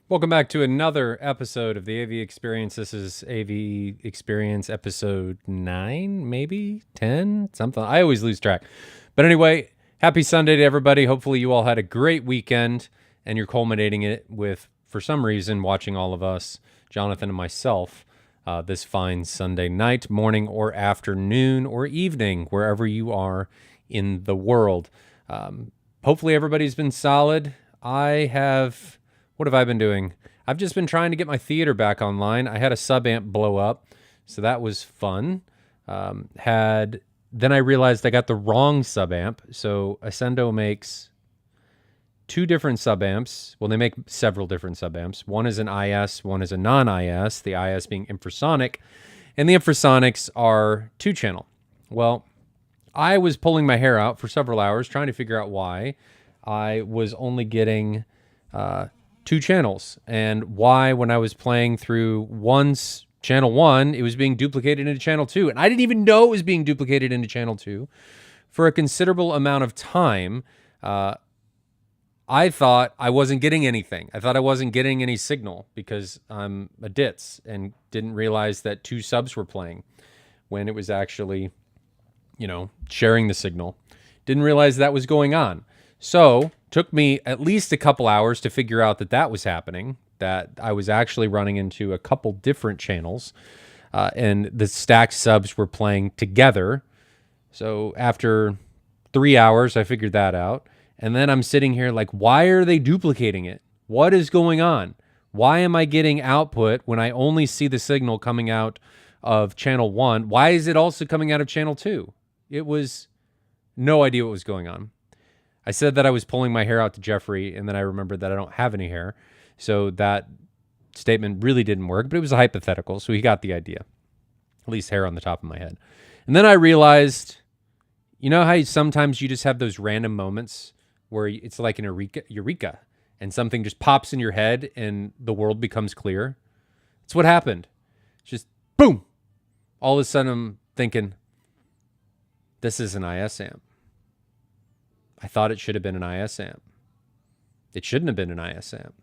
Welcome back to another episode of the AV Experience. This is AV Experience episode 9, maybe 10, something. I always lose track. But anyway, happy Sunday to everybody. Hopefully you all had a great weekend and you're culminating it with, for some reason, watching all of us, Jonathan and myself, this fine Sunday night, morning or afternoon or evening, wherever you are in the world. Hopefully everybody's been solid. What have I been doing? I've just been trying to get my theater back online. I had a sub amp blow up, so that was fun. Then I realized I got the wrong sub amp. So Ascendo makes two different sub amps. Well, they make several different sub amps. One is an IS, one is a non-IS. The IS being infrasonic, and the infrasonics are 2-channel. Well, I was pulling my hair out for several hours trying to figure out why I was only getting 2 channels, and why when I was playing through channel 1, it was being duplicated into channel 2. And I didn't even know it was being duplicated into channel 2 for a considerable amount of time. I thought I wasn't getting anything. I thought I wasn't getting any signal because I'm a ditz and didn't realize that 2 subs were playing when it was actually, sharing the signal. Didn't realize that was going on. So took me at least a couple hours to figure out that was happening, that I was actually running into a couple different channels, and the stacked subs were playing together. So after 3 hours, I figured that out. And then I'm sitting here like, why are they duplicating it? What is going on? Why am I getting output when I only see the signal coming out of channel 1? Why is it also coming out of channel 2? It was no idea what was going on. I said that I was pulling my hair out to Jeffrey, and then I remembered that I don't have any hair. So that statement really didn't work, but it was a hypothetical, so he got the idea. At least hair on the top of my head. And then I realized, how sometimes you just have those random moments where it's like an eureka, and something just pops in your head and the world becomes clear? It's what happened. It's just boom. All of a sudden I'm thinking, this is an IS amp. I thought it should have been an IS amp. It shouldn't have been an IS amp.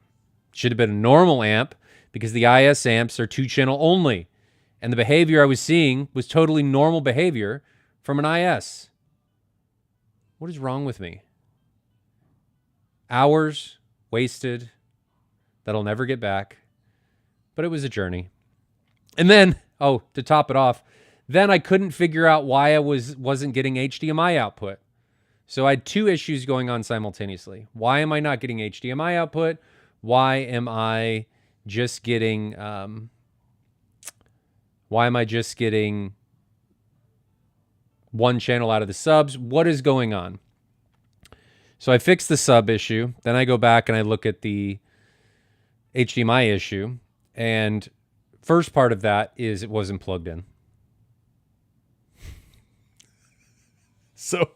It should have been a normal amp because the IS amps are 2-channel only. And the behavior I was seeing was totally normal behavior from an IS. What is wrong with me? Hours wasted that I'll never get back. But it was a journey. And then, to top it off, then I couldn't figure out why I wasn't getting HDMI output. So I had 2 issues going on simultaneously. Why am I not getting HDMI output? Why am I just getting one channel out of the subs? What is going on? So I fixed the sub issue. Then I go back and I look at the HDMI issue. And first part of that is it wasn't plugged in. So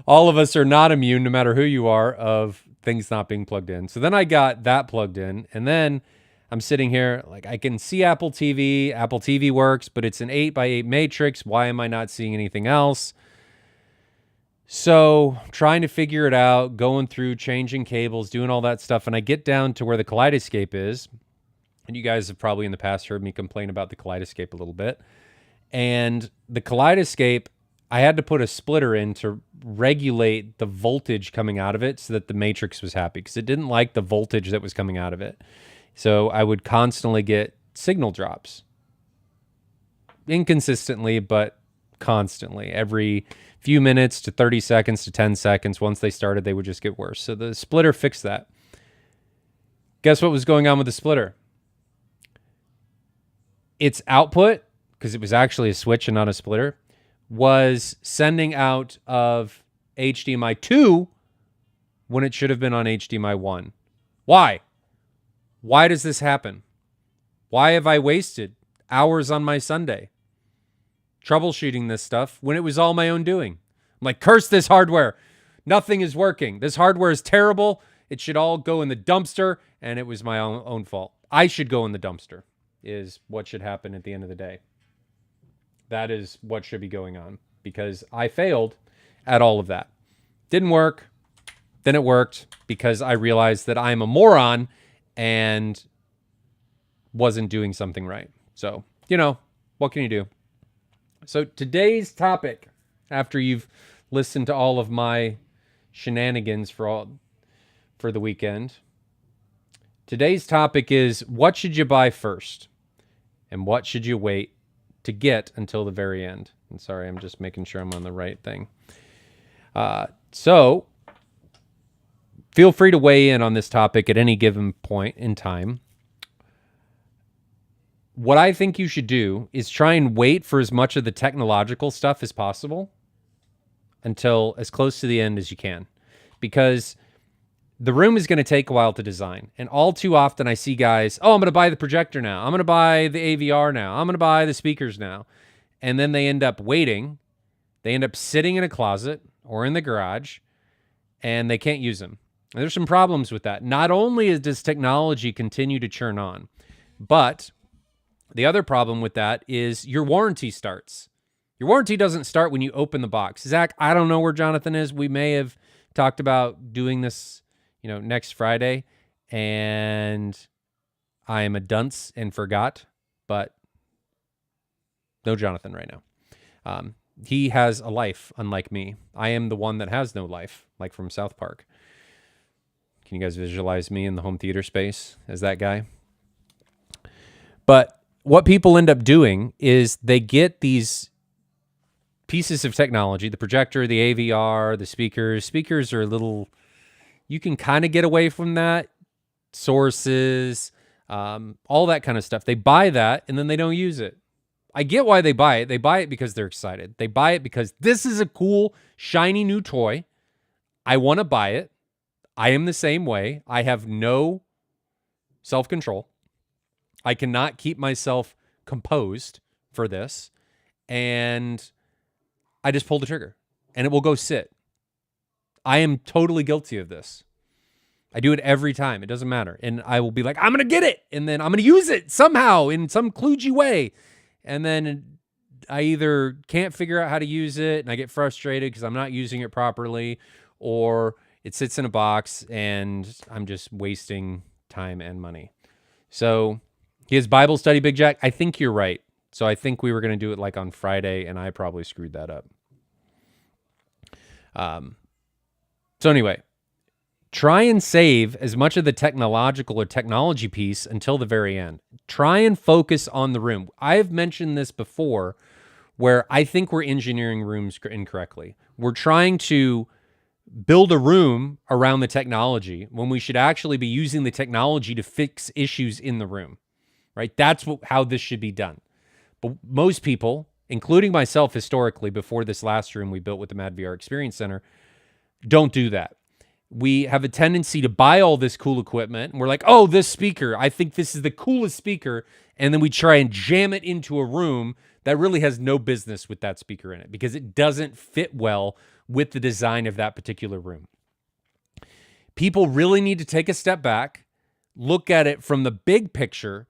all of us are not immune, no matter who you are, of things not being plugged in. So then I got that plugged in, and then I'm sitting here like I can see Apple TV. Apple TV works, but it's an 8x8 matrix. Why am I not seeing anything else? So trying to figure it out, going through, changing cables, doing all that stuff, and I get down to where the Kaleidoscape is. And you guys have probably in the past heard me complain about the Kaleidoscape a little bit. And the Kaleidoscape, I had to put a splitter in to regulate the voltage coming out of it so that the matrix was happy, because it didn't like the voltage that was coming out of it. So I would constantly get signal drops. Inconsistently, but constantly. Every few minutes to 30 seconds to 10 seconds. Once they started, they would just get worse. So the splitter fixed that. Guess what was going on with the splitter? Its output, because it was actually a switch and not a splitter, was sending out of HDMI 2 when it should have been on HDMI 1. Why? Why does this happen? Why have I wasted hours on my Sunday troubleshooting this stuff when it was all my own doing? I'm like, curse this hardware. Nothing is working. This hardware is terrible. It should all go in the dumpster, and it was my own fault. I should go in the dumpster is what should happen at the end of the day. That is what should be going on, because I failed at all of that. Didn't work. Then it worked because I realized that I'm a moron and wasn't doing something right. So, what can you do? So today's topic, after you've listened to all of my shenanigans for the weekend, today's topic is, what should you buy first? And what should you wait to get until the very end? And sorry, I'm just making sure I'm on the right thing. So feel free to weigh in on this topic at any given point in time. What I think you should do is try and wait for as much of the technological stuff as possible until as close to the end as you can, because the room is going to take a while to design. And all too often I see guys, I'm going to buy the projector now. I'm going to buy the AVR now. I'm going to buy the speakers now. And then they end up waiting. They end up sitting in a closet or in the garage, and they can't use them. And there's some problems with that. Not only does technology continue to churn on, but the other problem with that is your warranty starts. Your warranty doesn't start when you open the box. Zach, I don't know where Jonathan is. We may have talked about doing this next Friday, and I am a dunce and forgot, but no Jonathan right now. He has a life, unlike me. I am the one that has no life, like from South Park. Can you guys visualize me in the home theater space as that guy? But what people end up doing is they get these pieces of technology, the projector, the AVR, the speakers. Speakers are a little... You can kind of get away from that. Sources, all that kind of stuff. They buy that and then they don't use it. I get why they buy it. They buy it because they're excited. They buy it because this is a cool, shiny new toy. I want to buy it. I am the same way. I have no self-control. I cannot keep myself composed for this. And I just pull the trigger and it will go sit. I am totally guilty of this. I do it every time. It doesn't matter. And I will be like, I'm going to get it. And then I'm going to use it somehow in some kludgy way. And then I either can't figure out how to use it and I get frustrated because I'm not using it properly, or it sits in a box and I'm just wasting time and money. So his Bible study, Big Jack, I think you're right. So I think we were going to do it like on Friday, and I probably screwed that up. So anyway, try and save as much of the technological or technology piece until the very end. Try and focus on the room. I've mentioned this before, where I think we're engineering rooms incorrectly. We're trying to build a room around the technology when we should actually be using the technology to fix issues in the room, right? That's how this should be done. But most people, including myself historically, before this last room we built with the Mad VR Experience Center, don't do that. We have a tendency to buy all this cool equipment, and we're like, oh, this speaker, I think this is the coolest speaker, and then we try and jam it into a room that really has no business with that speaker in it because it doesn't fit well with the design of that particular room. People really need to take a step back, look at it from the big picture,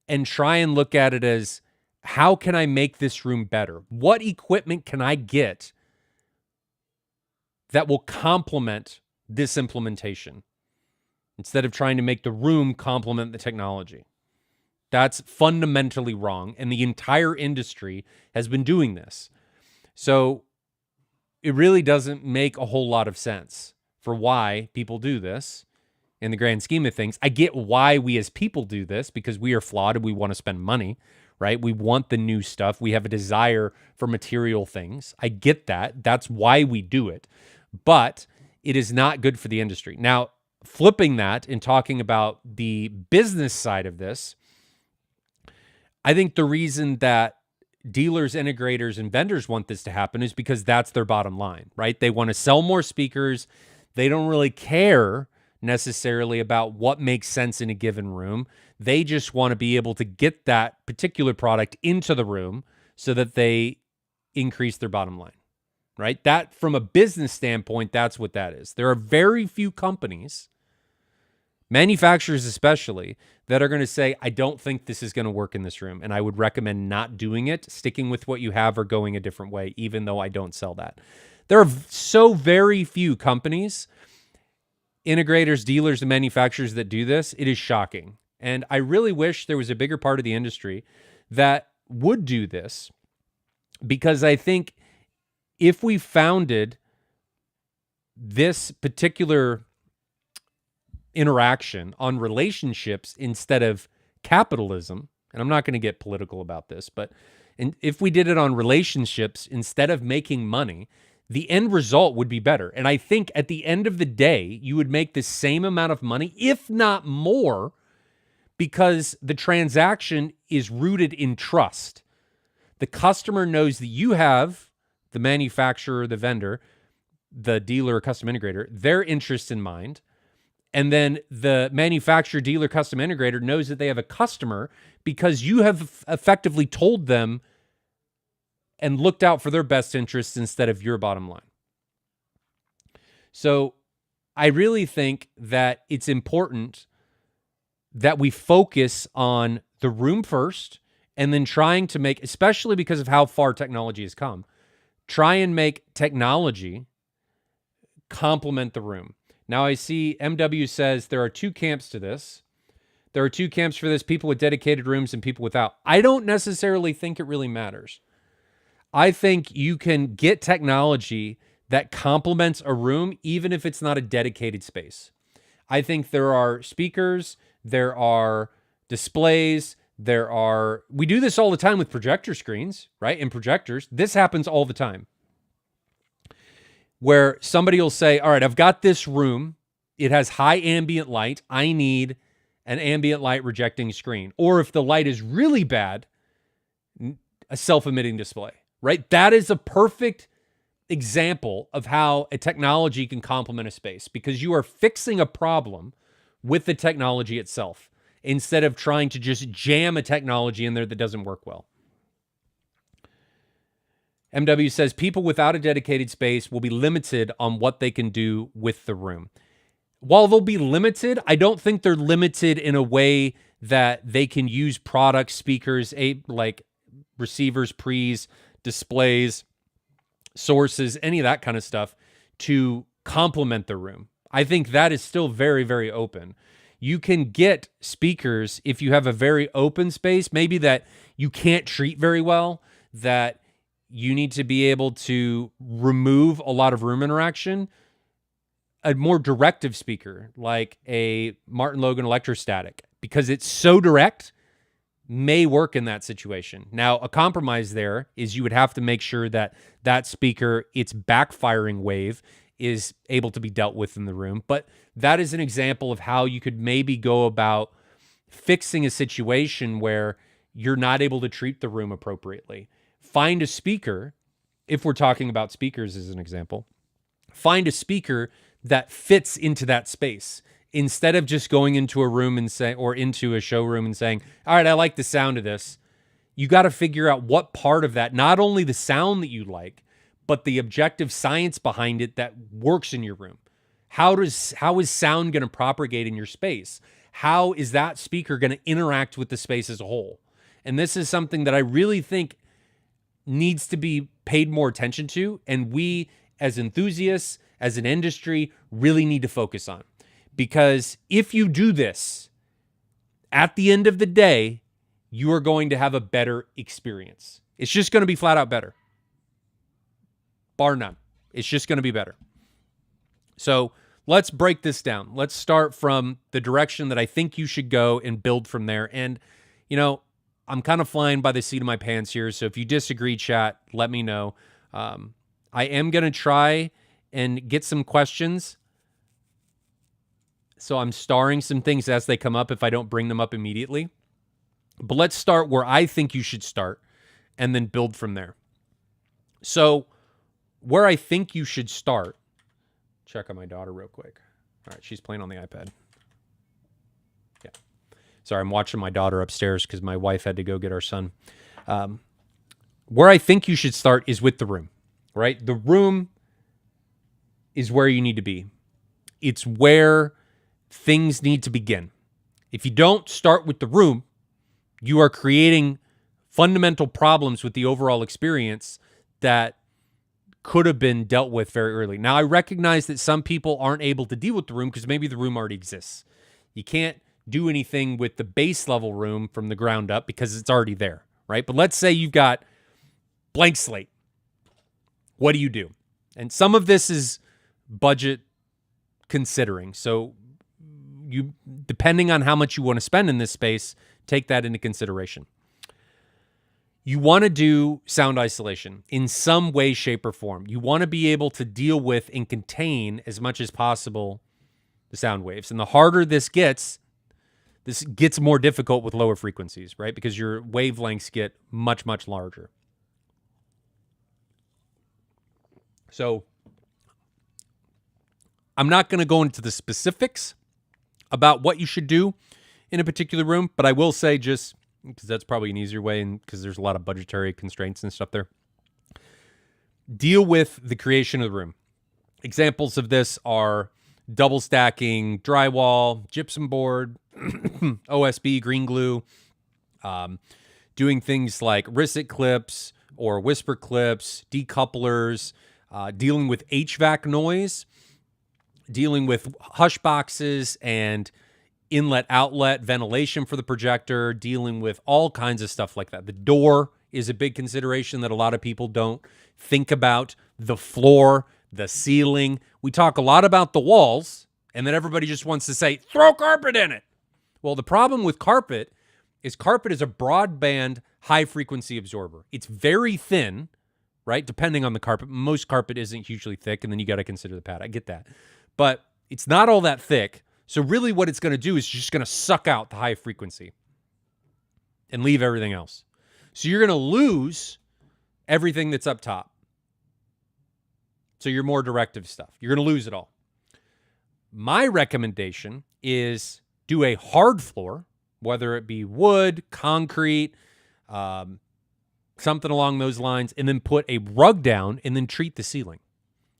and try and look at it as, how can I make this room better? What equipment can I get that will complement this implementation instead of trying to make the room complement the technology? That's fundamentally wrong, and the entire industry has been doing this. So it really doesn't make a whole lot of sense for why people do this in the grand scheme of things. I get why we as people do this, because we are flawed and we want to spend money, right? We want the new stuff. We have a desire for material things. I get that. That's why we do it. But it is not good for the industry. Now, flipping that and talking about the business side of this, I think the reason that dealers, integrators, and vendors want this to happen is because that's their bottom line, right? They want to sell more speakers. They don't really care necessarily about what makes sense in a given room. They just want to be able to get that particular product into the room so that they increase their bottom line, right? That, from a business standpoint, that's what that is. There are very few companies, manufacturers especially, that are going to say, I don't think this is going to work in this room, and I would recommend not doing it, sticking with what you have, or going a different way, even though I don't sell that. There are so very few companies. integrators, dealers, and manufacturers that do this, it is shocking. And I really wish there was a bigger part of the industry that would do this, because I think if we founded this particular interaction on relationships instead of capitalism, and I'm not going to get political about this, but if we did it on relationships instead of making money, the end result would be better. And I think at the end of the day, you would make the same amount of money, if not more, because the transaction is rooted in trust. The customer knows that you have, the manufacturer, the vendor, the dealer, custom integrator, their interest in mind. And then the manufacturer, dealer, custom integrator knows that they have a customer because you have effectively told them and looked out for their best interests instead of your bottom line. So I really think that it's important that we focus on the room first, and then trying to make, especially because of how far technology has come, try and make technology complement the room. Now I see MW says there are two camps to this. There are two camps for this, people with dedicated rooms and people without. I don't necessarily think it really matters. I think you can get technology that complements a room even if it's not a dedicated space. I think there are speakers, there are displays, we do this all the time with projector screens, right? And projectors. This happens all the time, where somebody will say, all right, I've got this room. It has high ambient light. I need an ambient light rejecting screen. Or if the light is really bad, a self-emitting display, right? That is a perfect example of how a technology can complement a space, because you are fixing a problem with the technology itself instead of trying to just jam a technology in there that doesn't work well. MW says people without a dedicated space will be limited on what they can do with the room. While they'll be limited, I don't think they're limited in a way that they can use products, speakers, like receivers, pre's, displays, sources, any of that kind of stuff to complement the room. I think that is still very, very open. You can get speakers if you have a very open space, maybe that you can't treat very well, that you need to be able to remove a lot of room interaction. A more directive speaker, like a Martin Logan electrostatic, because it's so direct, may work in that situation. Now, a compromise there is you would have to make sure that that speaker, its backfiring wave, is able to be dealt with in the room. But that is an example of how you could maybe go about fixing a situation where you're not able to treat the room appropriately. Find a speaker, if we're talking about speakers as an example, find a speaker that fits into that space, instead of just going into a room and say, or into a showroom and saying, all right, I like the sound of this. You got to figure out what part of that, not only the sound that you like, but the objective science behind it that works in your room. How is sound going to propagate in your space? How is that speaker going to interact with the space as a whole? And this is something that I really think needs to be paid more attention to. And we, as enthusiasts, as an industry, really need to focus on. Because if you do this, at the end of the day, you are going to have a better experience. It's just going to be flat out better. Bar none. It's just going to be better. So let's break this down. Let's start from the direction that I think you should go and build from there. And, you know, I'm kind of flying by the seat of my pants here. So if you disagree, chat, let me know. I am going to try and get some questions. So I'm starring some things as they come up if I don't bring them up immediately. But let's start where I think you should start and then build from there. So where I think you should start, check on my daughter real quick. All right, she's playing on the iPad. Yeah. Sorry, I'm watching my daughter upstairs because my wife had to go get our son. Where I think you should start is with the room, right? The room is where you need to be. It's where things need to begin. If you don't start with the room, you are creating fundamental problems with the overall experience that could have been dealt with very early. Now, I recognize that some people aren't able to deal with the room because maybe the room already exists. You can't do anything with the base level room from the ground up because it's already there, right? But let's say you've got blank slate. What do you do? And some of this is budget considering. So you, depending on how much you want to spend in this space, take that into consideration. You want to do sound isolation in some way, shape, or form. You want to be able to deal with and contain as much as possible the sound waves. And the harder this gets more difficult with lower frequencies, right? Because your wavelengths get much, much larger. So I'm not going to go into the specifics about what you should do in a particular room, but I will say, just because that's probably an easier way, and because there's a lot of budgetary constraints and stuff there, deal with the creation of the room. Examples of this are double stacking drywall, gypsum board, OSB, green glue, doing things like Risset clips or whisper clips, decouplers, dealing with HVAC noise, dealing with hush boxes and inlet-outlet ventilation for the projector, dealing with all kinds of stuff like that. The door is a big consideration that a lot of people don't think about. The floor, the ceiling. We talk a lot about the walls, and then everybody just wants to say, throw carpet in it. Well, the problem with carpet is a broadband, high-frequency absorber. It's very thin, right, depending on the carpet. Most carpet isn't hugely thick, and then you got to consider the pad. I get that. But it's not all that thick. So really what it's going to do is just going to suck out the high frequency and leave everything else. So you're going to lose everything that's up top. So your more directive stuff, you're going to lose it all. My recommendation is do a hard floor, whether it be wood, concrete, something along those lines, and then put a rug down and then treat the ceiling,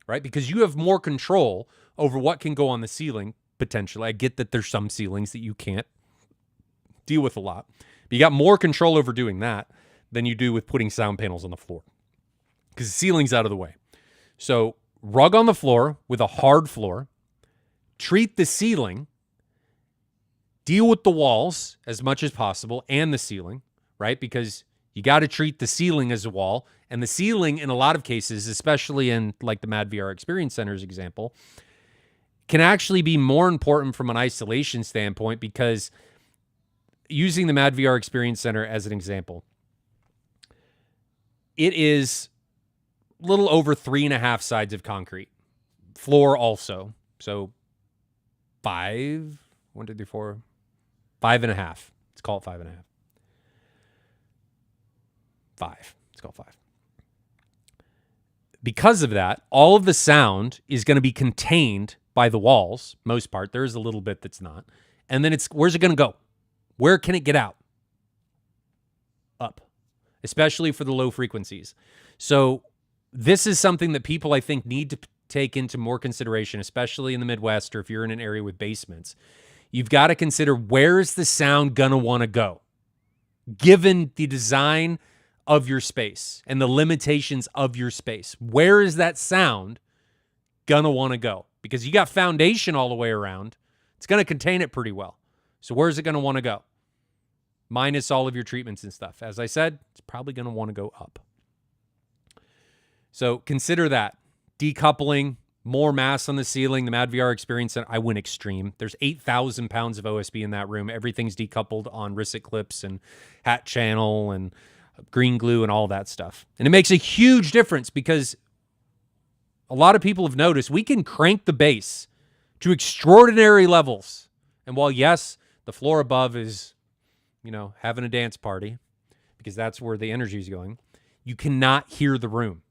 right? Because you have more control over what can go on the ceiling. Potentially. I get that there's some ceilings that you can't deal with a lot. But you got more control over doing that than you do with putting sound panels on the floor. Because the ceiling's out of the way. So rug on the floor with a hard floor. Treat the ceiling. Deal with the walls as much as possible and the ceiling, right? Because you got to treat the ceiling as a wall. And the ceiling, in a lot of cases, especially in like the Mad VR Experience Center's example, can actually be more important from an isolation standpoint, because using the Mad VR Experience Center as an example, it is a little over 3.5 sides of concrete. Floor also. So 5, 1, 2, 3, 4, 5.5. Let's call it 5.5. 5. Let's call it 5. Because of that, all of the sound is going to be contained by the walls, most part. There is a little bit that's not. And then where's it going to go? Where can it get out? Up. Especially for the low frequencies. So this is something that people, I think, need to take into more consideration, especially in the Midwest or if you're in an area with basements. You've got to consider, where is the sound going to want to go? Given the design of your space and the limitations of your space, where is that sound going to want to go? Because you got foundation all the way around. It's going to contain it pretty well. So where's it going to want to go? Minus all of your treatments and stuff. As I said, it's probably going to want to go up. So consider that. Decoupling, more mass on the ceiling. The Mad VR Experience Center, I went extreme. There's 8,000 pounds of OSB in that room. Everything's decoupled on Risset clips and hat channel and green glue and all that stuff. And it makes a huge difference, because a lot of people have noticed we can crank the bass to extraordinary levels. And while, yes, the floor above is, having a dance party, because that's where the energy is going, you cannot hear the room.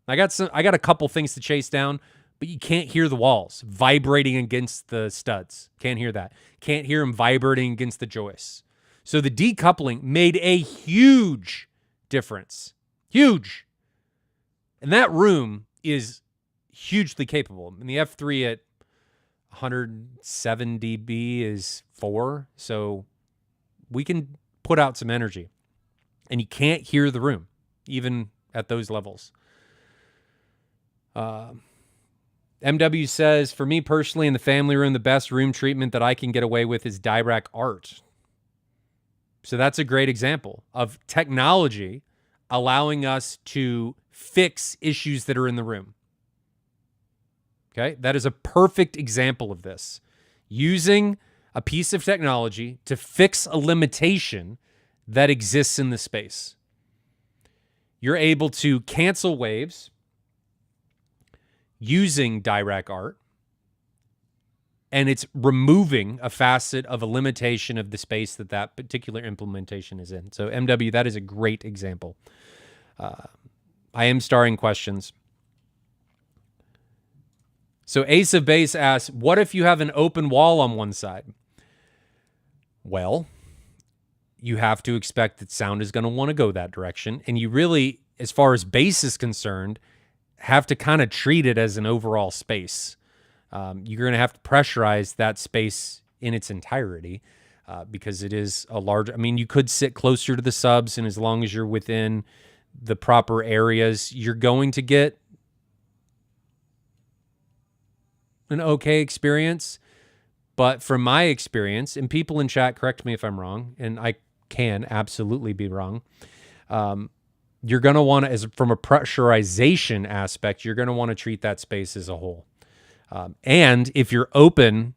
I got a couple things to chase down, but you can't hear the walls vibrating against the studs. Can't hear that. Can't hear them vibrating against the joists. So the decoupling made a huge difference. Huge. And that room is hugely capable. And the F3 at 107 dB is 4. So we can put out some energy. And you can't hear the room, even at those levels. MW says, for me personally, in the family room, the best room treatment that I can get away with is Dirac Art. So that's a great example of technology allowing us to fix issues that are in the room. Okay, that is a perfect example of this. Using a piece of technology to fix a limitation that exists in the space. You're able to cancel waves using Dirac Art, and it's removing a facet of a limitation of the space that that particular implementation is in. So MW, that is a great example. I am starring questions. So Ace of Base asks, what if you have an open wall on one side? Well, you have to expect that sound is going to want to go that direction. And you really, as far as bass is concerned, have to kind of treat it as an overall space. You're going to have to pressurize that space in its entirety because it is a large, I mean, you could sit closer to the subs, and as long as you're within the proper areas, you're going to get an okay experience. But from my experience, and people in chat, correct me if I'm wrong, and I can absolutely be wrong, you're going to want to, from a pressurization aspect, you're going to want to treat that space as a whole. And if you're open,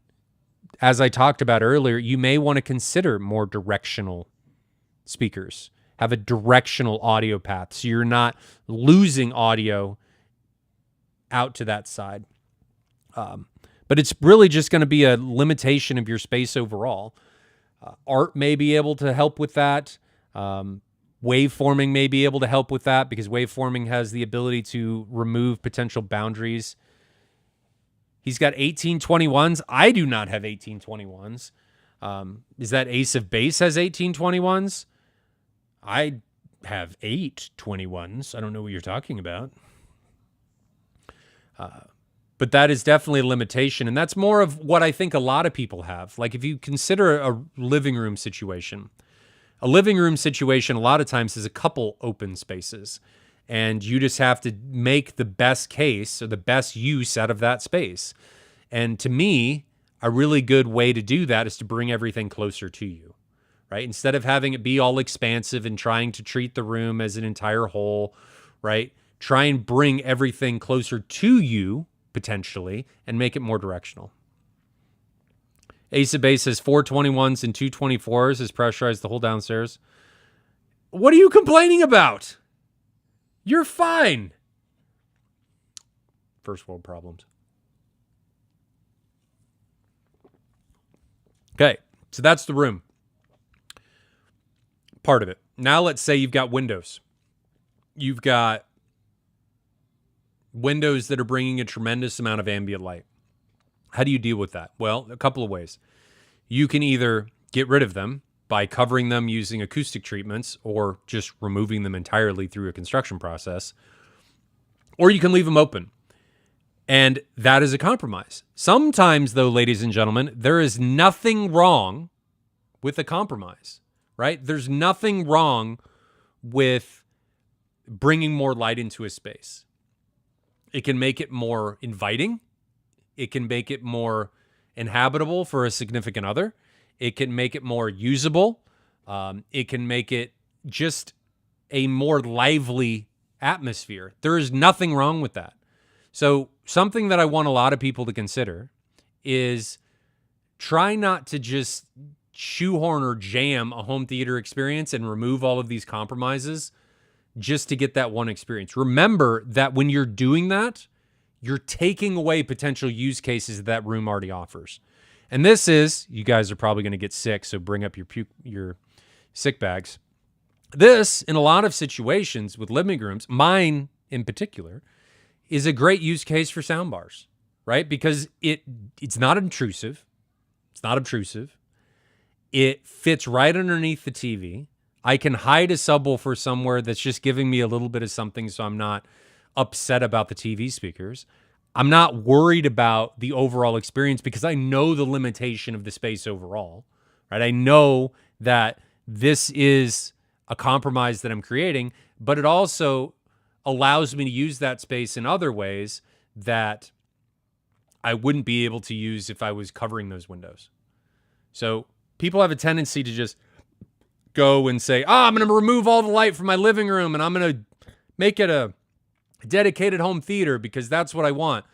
as I talked about earlier, you may want to consider more directional speakers. Have a directional audio path so you're not losing audio out to that side. But it's really just going to be a limitation of your space overall. Art may be able to help with that. Waveforming may be able to help with that because waveforming has the ability to remove potential boundaries. He's got 1821s. I do not have 1821s. Is that Ace of Base has 1821s? I have 821s. I don't know what you're talking about. But that is definitely a limitation. And that's more of what I think a lot of people have. Like if you consider a living room situation, a lot of times is a couple open spaces. And you just have to make the best case or the best use out of that space. And to me, a really good way to do that is to bring everything closer to you, right? Instead of having it be all expansive and trying to treat the room as an entire whole, right? Try and bring everything closer to you, potentially, and make it more directional. Ace of Base says 421s and 224s is pressurized the whole downstairs. What are you complaining about? You're fine. First world problems. Okay, so that's the room. Part of it. Now let's say you've got windows. You've got windows that are bringing a tremendous amount of ambient light. How do you deal with that? Well, a couple of ways. You can either get rid of them by covering them using acoustic treatments or just removing them entirely through a construction process, or you can leave them open. And that is a compromise. Sometimes, though, ladies and gentlemen, there is nothing wrong with a compromise, right? There's nothing wrong with bringing more light into a space. It can make it more inviting. It can make it more inhabitable for a significant other. It can make it more usable. It can make it just a more lively atmosphere. There is nothing wrong with that. So something that I want a lot of people to consider is try not to just shoehorn or jam a home theater experience and remove all of these compromises just to get that one experience. Remember that when you're doing that, you're taking away potential use cases that room already offers. And this is, you guys are probably going to get sick, so bring up your sick bags. This, in a lot of situations with living rooms, mine in particular, is a great use case for sound bars, right? Because it's not intrusive. It's not obtrusive. It fits right underneath the TV. I can hide a subwoofer somewhere that's just giving me a little bit of something so I'm not upset about the TV speakers. I'm not worried about the overall experience because I know the limitation of the space overall, right? I know that this is a compromise that I'm creating, but it also allows me to use that space in other ways that I wouldn't be able to use if I was covering those windows. So people have a tendency to just go and say, I'm going to remove all the light from my living room and I'm going to make it a dedicated home theater because that's what I want.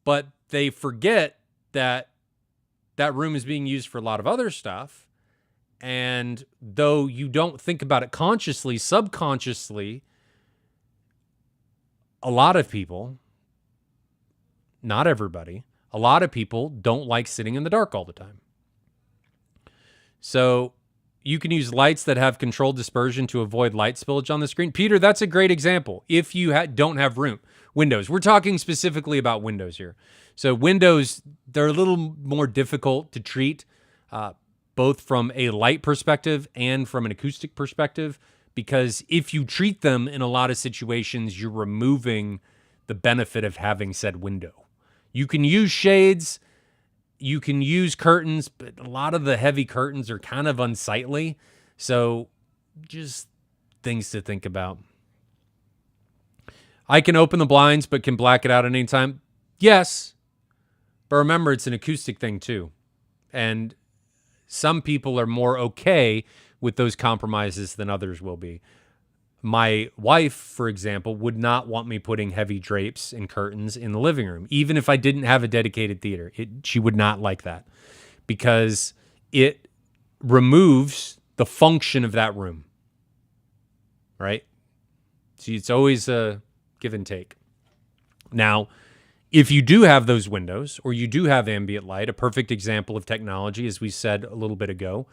But they forget that that room is being used for a lot of other stuff. And though you don't think about it consciously, subconsciously, a lot of people, not everybody, a lot of people don't like sitting in the dark all the time. So you can use lights that have controlled dispersion to avoid light spillage on the screen. Peter, that's a great example. If you don't have windows, we're talking specifically about windows here. So windows, they're a little more difficult to treat, both from a light perspective and from an acoustic perspective, because if you treat them in a lot of situations, you're removing the benefit of having said window. You can use shades, you can use curtains, but a lot of the heavy curtains are kind of unsightly. So just things to think about. I can open the blinds, but can black it out at any time. Yes, but remember, it's an acoustic thing too. And some people are more okay with those compromises than others will be. My wife, for example, would not want me putting heavy drapes and curtains in the living room, even if I didn't have a dedicated theater. She would not like that because it removes the function of that room, right? So it's always a give and take. Now, if you do have those windows or you do have ambient light, a perfect example of technology, as we said a little bit ago,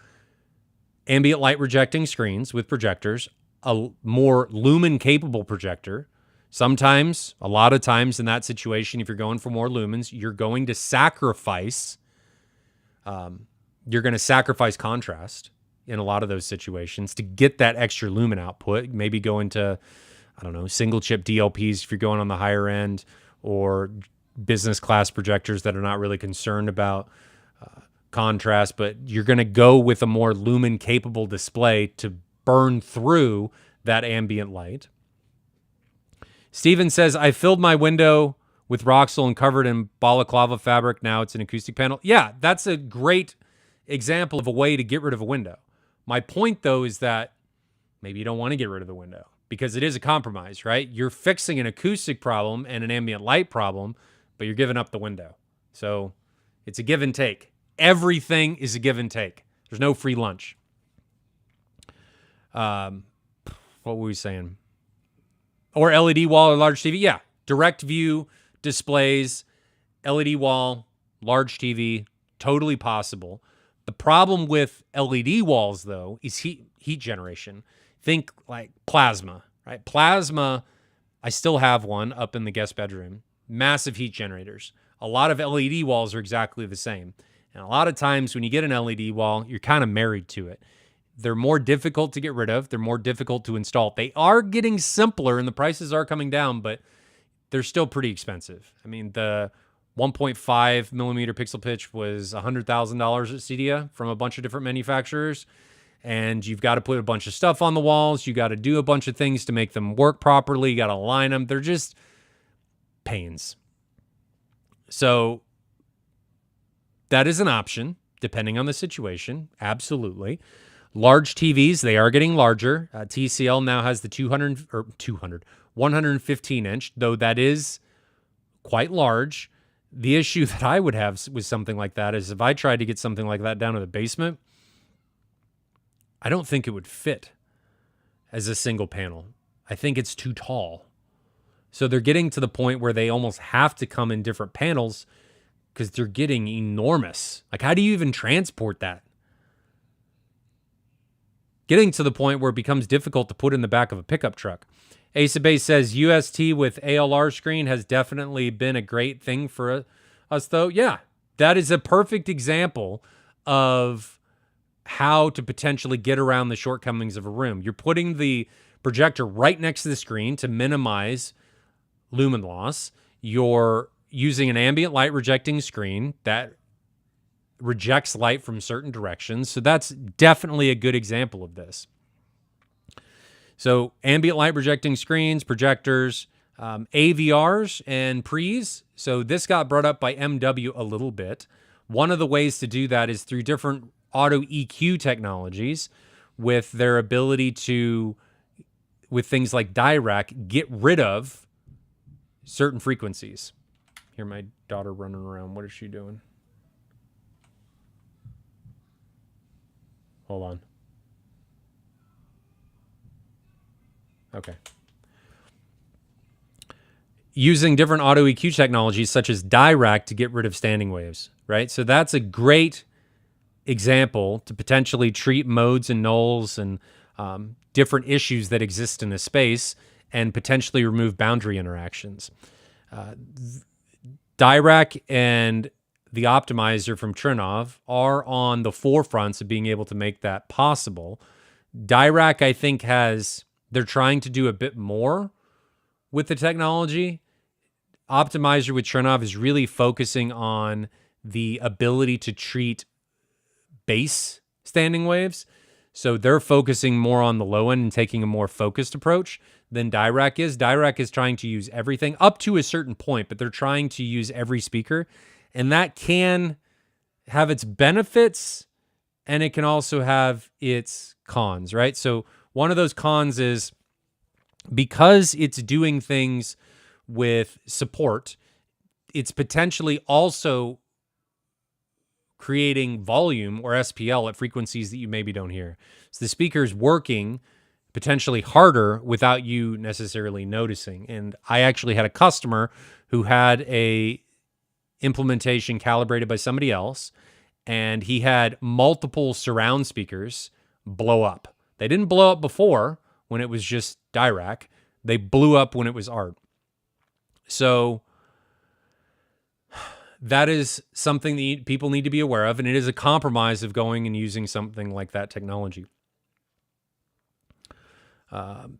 ambient light rejecting screens with projectors, a more lumen capable projector. Sometimes, a lot of times in that situation, if you're going for more lumens, you're going to sacrifice contrast in a lot of those situations to get that extra lumen output. Maybe go into, single chip DLPs if you're going on the higher end, or business class projectors that are not really concerned about contrast, but you're going to go with a more lumen capable display to burn through that ambient light. Steven says, I filled my window with Roxol and covered in balaclava fabric. Now it's an acoustic panel. Yeah, that's a great example of a way to get rid of a window. My point, though, is that maybe you don't want to get rid of the window because it is a compromise, right? You're fixing an acoustic problem and an ambient light problem, but you're giving up the window. So it's a give and take. Everything is a give and take. There's no free lunch. What were we saying? Or LED wall or large TV? Yeah, direct view displays, LED wall, large TV, totally possible. The problem with LED walls, though, is heat generation. Think like plasma, right? Plasma, I still have one up in the guest bedroom. Massive heat generators. A lot of LED walls are exactly the same. And a lot of times when you get an LED wall, you're kind of married to it. They're more difficult to get rid of. They're more difficult to install. They are getting simpler and the prices are coming down, but they're still pretty expensive. I mean, the 1.5 millimeter pixel pitch was $100,000 at CEDIA from a bunch of different manufacturers. And you've got to put a bunch of stuff on the walls. You got to do a bunch of things to make them work properly. You got to align them. They're just pains. So that is an option depending on the situation. Absolutely. Large TVs, they are getting larger. TCL now has the 115 inch, though that is quite large. The issue that I would have with something like that is if I tried to get something like that down to the basement, I don't think it would fit as a single panel. I think it's too tall. So they're getting to the point where they almost have to come in different panels because they're getting enormous. Like, how do you even transport that? Getting to the point where it becomes difficult to put in the back of a pickup truck. Ace of Base says UST with ALR screen has definitely been a great thing for us, though. Yeah, that is a perfect example of how to potentially get around the shortcomings of a room. You're putting the projector right next to the screen to minimize lumen loss. You're using an ambient light rejecting screen that rejects light from certain directions. So that's definitely a good example of this. So ambient light projecting screens, projectors, AVRs, and pre's. So this got brought up by MW a little bit. One of the ways to do that is through different auto EQ technologies with their ability to, with things like Dirac, get rid of certain frequencies. Hear my daughter running around. What is she doing? Hold on. Okay. Using different auto EQ technologies such as Dirac to get rid of standing waves, right? So that's a great example to potentially treat modes and nulls and different issues that exist in a space and potentially remove boundary interactions. Dirac and the optimizer from Trinov are on the forefronts of being able to make that possible. Dirac, I think, they're trying to do a bit more with the technology. Optimizer with Trinov is really focusing on the ability to treat bass standing waves. So they're focusing more on the low end and taking a more focused approach than Dirac is. Dirac is trying to use everything up to a certain point, but they're trying to use every speaker. And that can have its benefits and it can also have its cons, right? So one of those cons is because it's doing things with support, it's potentially also creating volume or SPL at frequencies that you maybe don't hear. So the speaker's working potentially harder without you necessarily noticing. And I actually had a customer who had a implementation calibrated by somebody else, and he had multiple surround speakers blow up. They didn't blow up before when it was just Dirac. They blew up when it was art. So that is something that people need to be aware of, and it is a compromise of going and using something like that technology.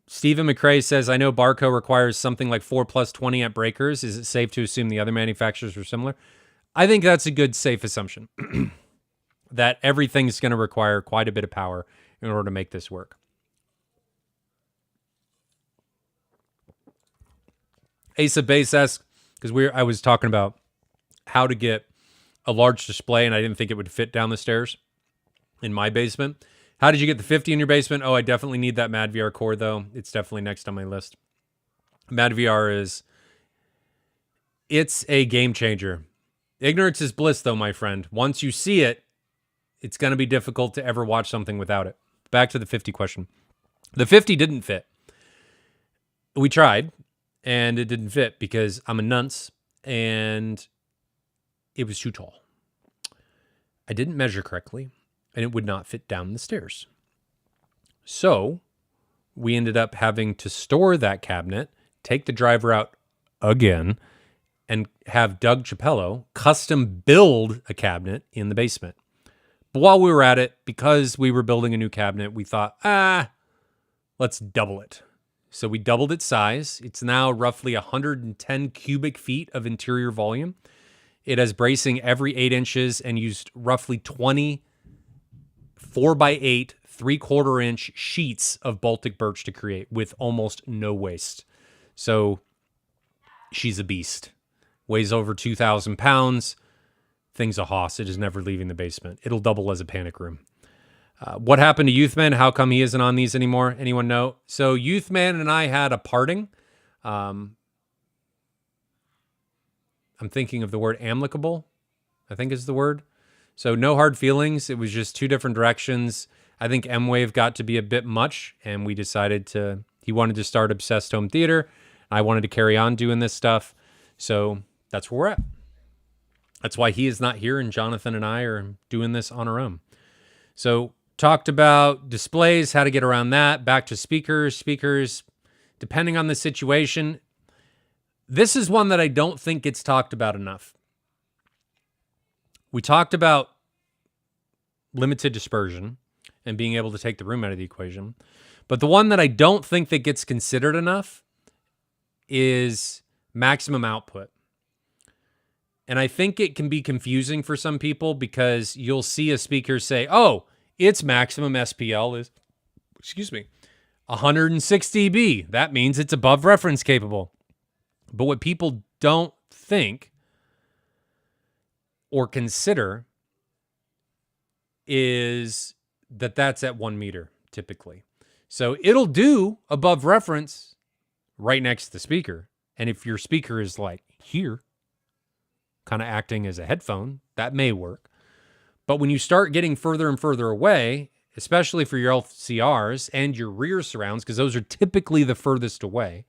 Stephen McRae says, I know Barco requires something like 4 plus 20 amp breakers. Is it safe to assume the other manufacturers are similar? I think that's a good, safe assumption that everything's going to require quite a bit of power in order to make this work. Ace of Base asks, because I was talking about how to get a large display, and I didn't think it would fit down the stairs in my basement. How did you get the 50 in your basement? Oh, I definitely need that MadVR core, though. It's definitely next on my list. MadVR it's a game changer. Ignorance is bliss, though, my friend. Once you see it, it's going to be difficult to ever watch something without it. Back to the 50 question. The 50 didn't fit. We tried, and it didn't fit because I'm a nunce, and it was too tall. I didn't measure correctly, and it would not fit down the stairs. So we ended up having to store that cabinet, take the driver out again, and have Doug Chappello custom build a cabinet in the basement. But while we were at it, because we were building a new cabinet, we thought, let's double it. So we doubled its size. It's now roughly 110 cubic feet of interior volume. It has bracing every 8 inches and used roughly 20 4x8 3/4 inch sheets of Baltic birch to create with almost no waste. So she's a beast. Weighs over 2,000 pounds. Thing's a hoss. It is never leaving the basement. It'll double as a panic room. What happened to Youthman? How come he isn't on these anymore? Anyone know? So Youthman and I had a parting. I'm thinking of the word amicable, I think is the word. So no hard feelings. It was just two different directions. I think M-Wave got to be a bit much, and we decided he wanted to start Obsessed Home Theater. I wanted to carry on doing this stuff. So that's where we're at. That's why he is not here, and Jonathan and I are doing this on our own. So talked about displays, how to get around that, back to speakers, depending on the situation. This is one that I don't think gets talked about enough. We talked about limited dispersion and being able to take the room out of the equation. But the one that I don't think that gets considered enough is maximum output. And I think it can be confusing for some people because you'll see a speaker say, oh, its maximum SPL is, 106 dB. That means it's above reference capable. But what people don't think or consider is that that's at 1 meter typically. So it'll do above reference right next to the speaker. And if your speaker is like here, kind of acting as a headphone, that may work. But when you start getting further and further away, especially for your LCRs and your rear surrounds, because those are typically the furthest away,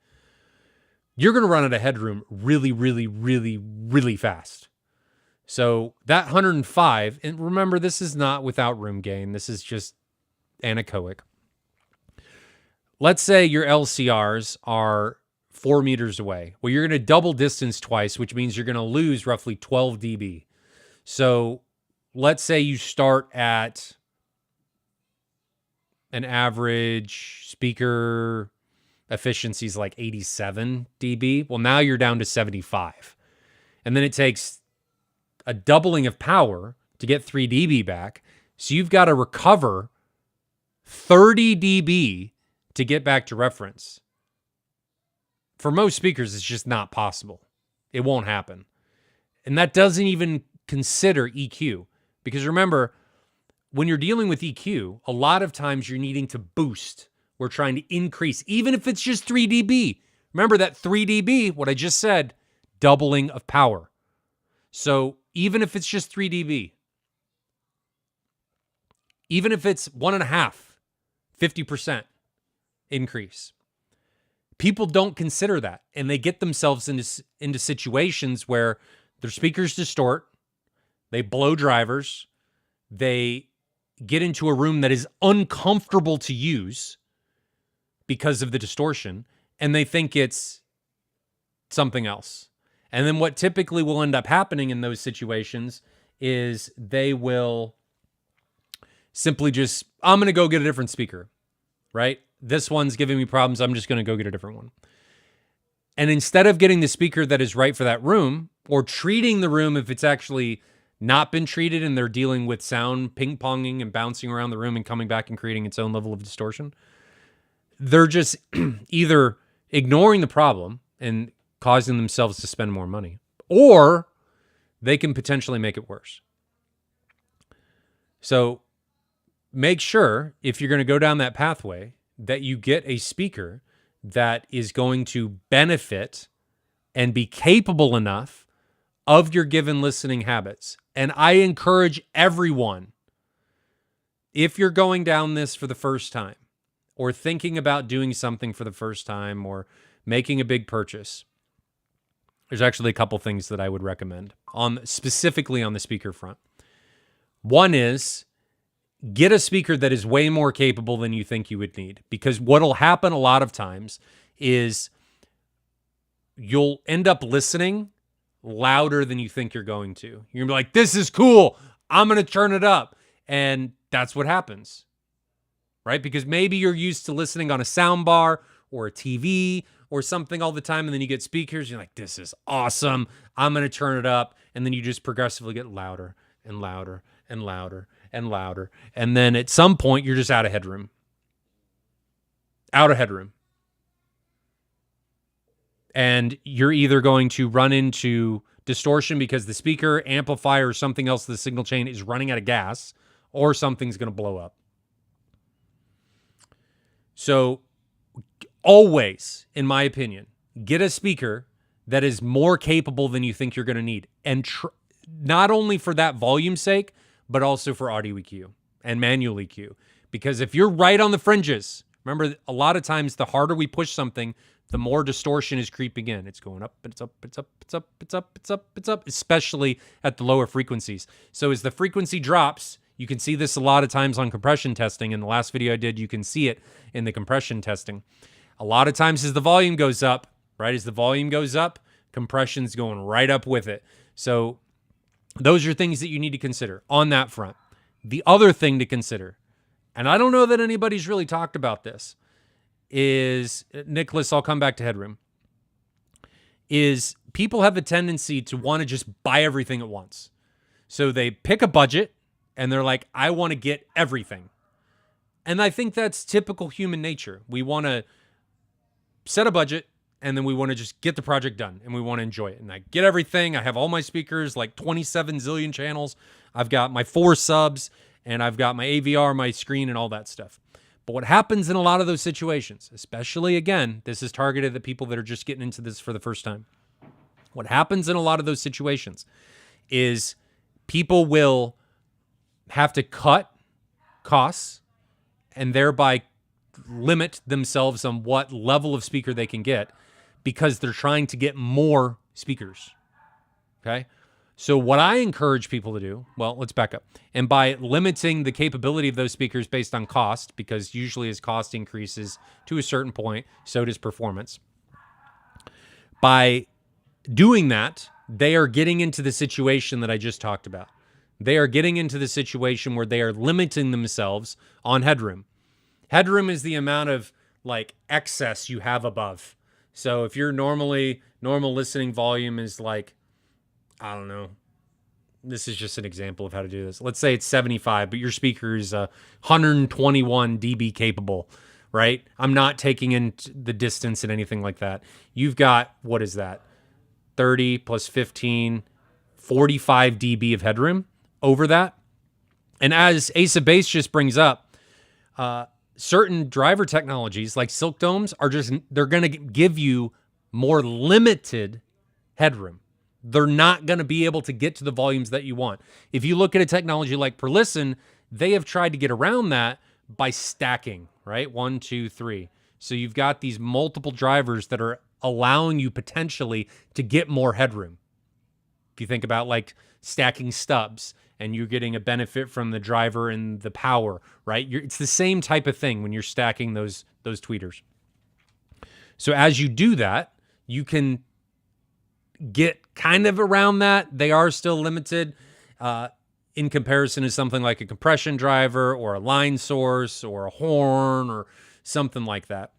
you're going to run out of headroom really, really, really, really fast. So that 105, and remember, this is not without room gain. This is just anechoic. Let's say your LCRs are 4 meters away. Well, you're going to double distance twice, which means you're going to lose roughly 12 dB. So let's say you start at an average speaker efficiency is like 87 dB. Well, now you're down to 75. And then it takes a doubling of power to get 3 dB back. So you've got to recover 30 dB to get back to reference. For most speakers, it's just not possible. It won't happen. And that doesn't even consider EQ. Because remember, when you're dealing with EQ, a lot of times you're needing to boost. We're trying to increase, even if it's just 3 dB. Remember that 3 dB, what I just said, doubling of power. So even if it's just 3 dB, even if it's 1.5, 50% increase, people don't consider that. And they get themselves into situations where their speakers distort, they blow drivers, they get into a room that is uncomfortable to use because of the distortion, and they think it's something else. And then what typically will end up happening in those situations is they will simply just, I'm going to go get a different speaker, right? This one's giving me problems. I'm just going to go get a different one. And instead of getting the speaker that is right for that room, or treating the room if it's actually not been treated and they're dealing with sound ping-ponging and bouncing around the room and coming back and creating its own level of distortion, they're just either ignoring the problem and causing themselves to spend more money, or they can potentially make it worse. So make sure, if you're going to go down that pathway, that you get a speaker that is going to benefit and be capable enough of your given listening habits. And I encourage everyone, if you're going down this for the first time, or thinking about doing something for the first time, or making a big purchase, there's actually a couple things that I would recommend specifically on the speaker front. One is, get a speaker that is way more capable than you think you would need. Because what'll happen a lot of times is you'll end up listening louder than you think you're going to. You're going to be like, this is cool, I'm going to turn it up. And that's what happens, right? Because maybe you're used to listening on a sound bar or a TV or something all the time, and then you get speakers, you're like, this is awesome, I'm going to turn it up. And then you just progressively get louder and louder and louder and louder. And then at some point, you're just out of headroom. Out of headroom. And you're either going to run into distortion because the speaker, amplifier, or something else, the signal chain is running out of gas, or something's going to blow up. So always, in my opinion, get a speaker that is more capable than you think you're going to need. And not only for that volume's sake, but also for audio EQ and manual EQ. Because if you're right on the fringes, remember, a lot of times the harder we push something, the more distortion is creeping in. It's going up, it's up, it's up, it's up, it's up, it's up, it's up, especially at the lower frequencies. So as the frequency drops, you can see this a lot of times on compression testing. In the last video I did, you can see it in the compression testing. A lot of times as the volume goes up, right? As the volume goes up, compression's going right up with it. So those are things that you need to consider on that front. The other thing to consider, and I don't know that anybody's really talked about this, is, Nicholas, I'll come back to headroom, is people have a tendency to want to just buy everything at once. So they pick a budget and they're like, I want to get everything. And I think that's typical human nature. We want to set a budget, and then we want to just get the project done, and we want to enjoy it. And I get everything. I have all my speakers, like 27 zillion channels. I've got my 4 subs, and I've got my AVR, my screen, and all that stuff. But what happens in a lot of those situations, especially, again, this is targeted at people that are just getting into this for the first time. What happens in a lot of those situations is people will have to cut costs and thereby limit themselves on what level of speaker they can get because they're trying to get more speakers. Okay? So what I encourage people to do, well, let's back up. And by limiting the capability of those speakers based on cost, because usually as cost increases to a certain point, so does performance. By doing that, they are getting into the situation that I just talked about. They are getting into the situation where they are limiting themselves on headroom. Headroom is the amount of like excess you have above. So if your normal listening volume is like, I don't know, this is just an example of how to do this. Let's say it's 75, but your speaker is 121 dB capable, right? I'm not taking in the distance and anything like that. You've got, what is that? 30 plus 15, 45 dB of headroom over that. And as Ace of Base just brings up, certain driver technologies like Silk Domes they're going to give you more limited headroom. They're not going to be able to get to the volumes that you want. If you look at a technology like PerListen, they have tried to get around that by stacking, right? 1, 2, 3. So you've got these multiple drivers that are allowing you potentially to get more headroom. If you think about like stacking stubs and you're getting a benefit from the driver and the power, right? It's the same type of thing when you're stacking those tweeters. So as you do that, you can get kind of around that. They are still limited in comparison to something like a compression driver or a line source or a horn or something like that,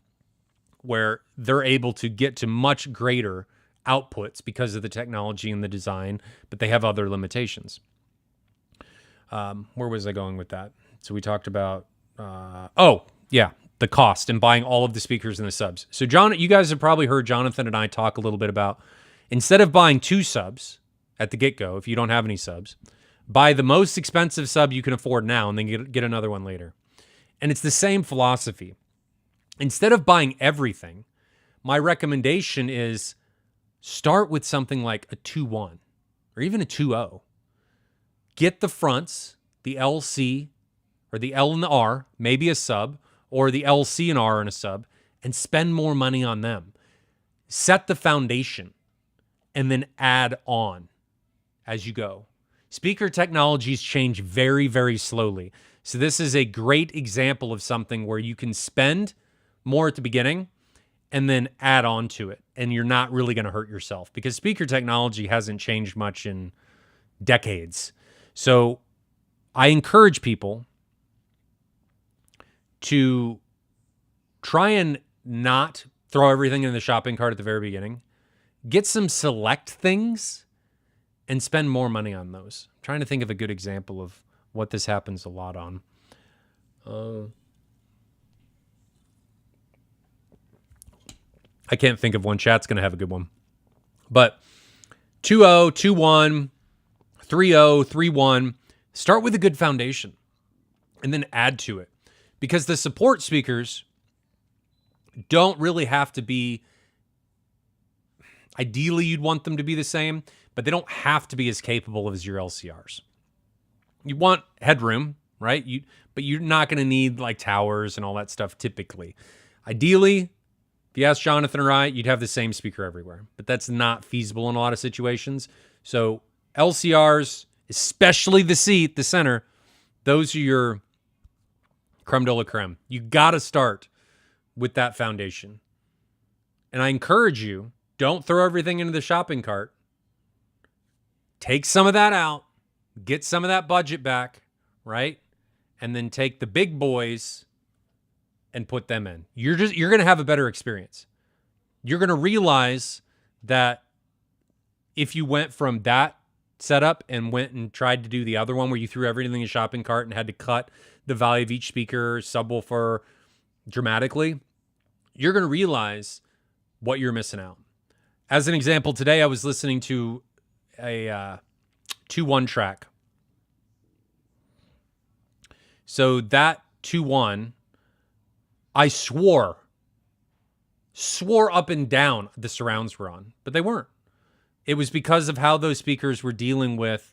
where they're able to get to much greater outputs because of the technology and the design, but they have other limitations. Where was I going with that? So we talked about, the cost and buying all of the speakers and the subs. So John, you guys have probably heard Jonathan and I talk a little bit about, instead of buying 2 subs at the get-go, if you don't have any subs, buy the most expensive sub you can afford now and then get another one later. And it's the same philosophy. Instead of buying everything, my recommendation is start with something like a 2.1 or even a 2.0. Get the fronts, the LC or the L and the R, maybe a sub, or the LC and R and a sub, and spend more money on them. Set the foundation and then add on as you go. Speaker technologies change very, very slowly. So this is a great example of something where you can spend more at the beginning and then add on to it. And you're not really going to hurt yourself because speaker technology hasn't changed much in decades. So I encourage people to try and not throw everything in the shopping cart at the very beginning. Get some select things and spend more money on those. I'm trying to think of a good example of what this happens a lot on. I can't think of one. Chat's going to have a good one. But 2.0, 2.1, 3.0, 3.1, start with a good foundation and then add to it. Because the support speakers don't really have to be, ideally you'd want them to be the same, but they don't have to be as capable as your LCRs. You want headroom, right? But you're not going to need like towers and all that stuff typically. Ideally, if you ask Jonathan or I, you'd have the same speaker everywhere, but that's not feasible in a lot of situations. So LCRs, especially the seat, the center, those are your creme de la creme. You got to start with that foundation. And I encourage you, don't throw everything into the shopping cart. Take some of that out, get some of that budget back, right? And then take the big boys and put them in. You're going to have a better experience. You're going to realize that if you went from that setup and went and tried to do the other one where you threw everything in your shopping cart and had to cut the value of each speaker, subwoofer dramatically, you're going to realize what you're missing out. As an example, today I was listening to a 2-1 track. So that 2-1, I swore up and down the surrounds were on, but they weren't. It was because of how those speakers were dealing with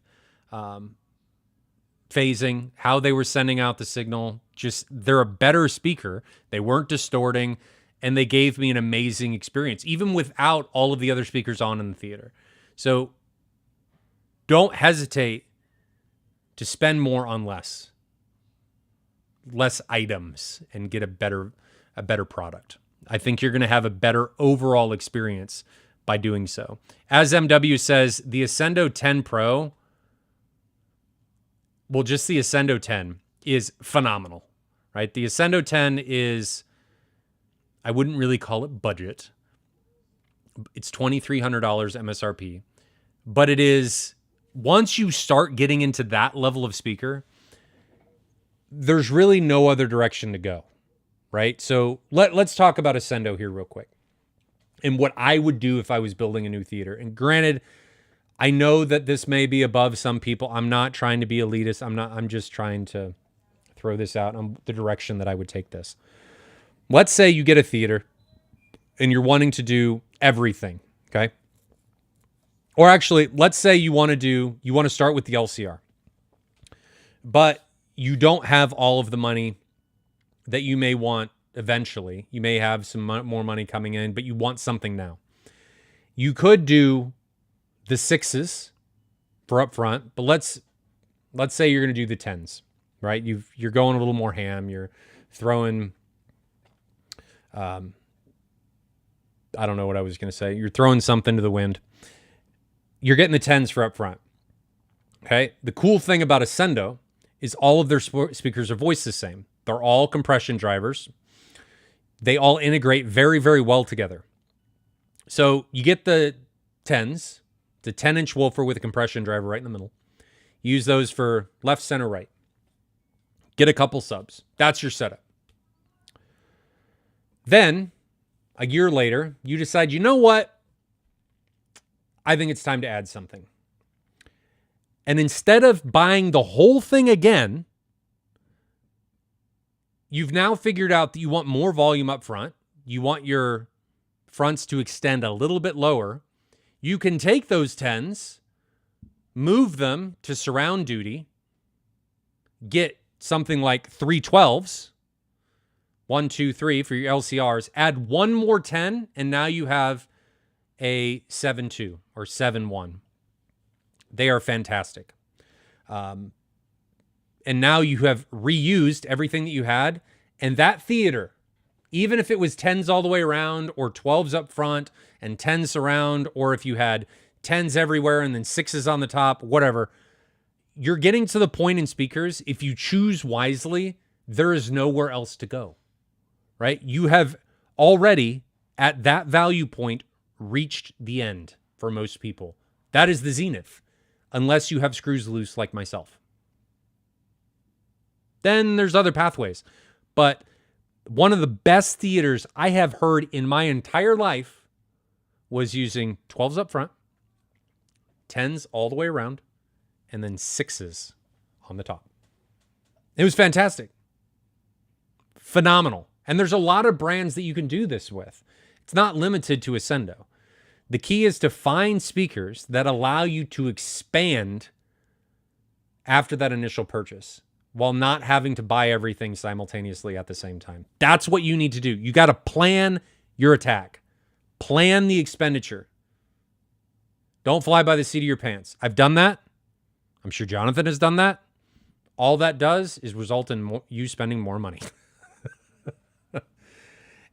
phasing, how they were sending out the signal. Just, they're a better speaker. They weren't distorting, and they gave me an amazing experience, even without all of the other speakers on in the theater. So don't hesitate to spend more on less items and get a better product. I think you're going to have a better overall experience by doing so. As MW says, the Ascendo 10 Pro, well, just the Ascendo 10 is phenomenal, right? The Ascendo 10 is, I wouldn't really call it budget. It's $2,300 MSRP, but it is, once you start getting into that level of speaker, there's really no other direction to go, right? So let's talk about Ascendo here real quick and what I would do if I was building a new theater. And granted, I know that this may be above some people. I'm not trying to be elitist. I'm just trying to throw this out on the direction that I would take this. Let's say you get a theater and you're wanting to do everything, okay? Or actually, let's say you want to start with the LCR, but you don't have all of the money that you may want eventually. You may have some more money coming in, but you want something now. You could do the 6s for up front, but let's say you're going to do the 10s, right? You're going a little more ham. You're throwing, I don't know what I was going to say. You're throwing something to the wind. You're getting the 10s for up front. Okay. The cool thing about Ascendo is all of their speakers are voiced the same. They're all compression drivers. They all integrate very, very well together. So you get the 10s, the 10-inch woofer with a compression driver right in the middle. Use those for left, center, right. Get a couple subs. That's your setup. Then, a year later, you decide, you know what? I think it's time to add something. And instead of buying the whole thing again, you've now figured out that you want more volume up front. You want your fronts to extend a little bit lower. You can take those 10s, move them to surround duty, get something like 3 12s, 1, 2, 3 for your LCRs, add one more 10, and now you have a 7.2 or 7.1. They are fantastic. And now you have reused everything that you had. And that theater, even if it was 10s all the way around or 12s up front and 10s surround, or if you had 10s everywhere and then 6s on the top, whatever, you're getting to the point in speakers, if you choose wisely, there is nowhere else to go, right? You have already, at that value point, reached the end for most people. That is the zenith, unless you have screws loose like myself. Then there's other pathways. But one of the best theaters I have heard in my entire life was using 12s up front, 10s all the way around, and then 6s on the top. It was fantastic. Phenomenal. And there's a lot of brands that you can do this with. It's not limited to Ascendo. The key is to find speakers that allow you to expand after that initial purchase while not having to buy everything simultaneously at the same time. That's what you need to do. You got to plan your attack. Plan the expenditure. Don't fly by the seat of your pants. I've done that. I'm sure Jonathan has done that. All that does is result in you spending more money.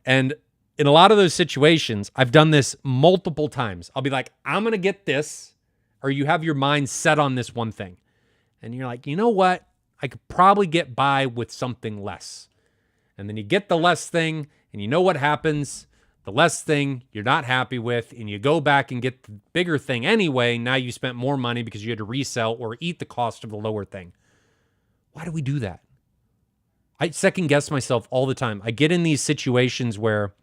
And in a lot of those situations, I've done this multiple times. I'll be like, I'm going to get this, or you have your mind set on this one thing. And you're like, you know what? I could probably get by with something less. And then you get the less thing, and you know what happens? the less thing you're not happy with, and you go back and get the bigger thing anyway. Now you spent more money because you had to resell or eat the cost of the lower thing. Why do we do that? I second guess myself all the time. I get in these situations where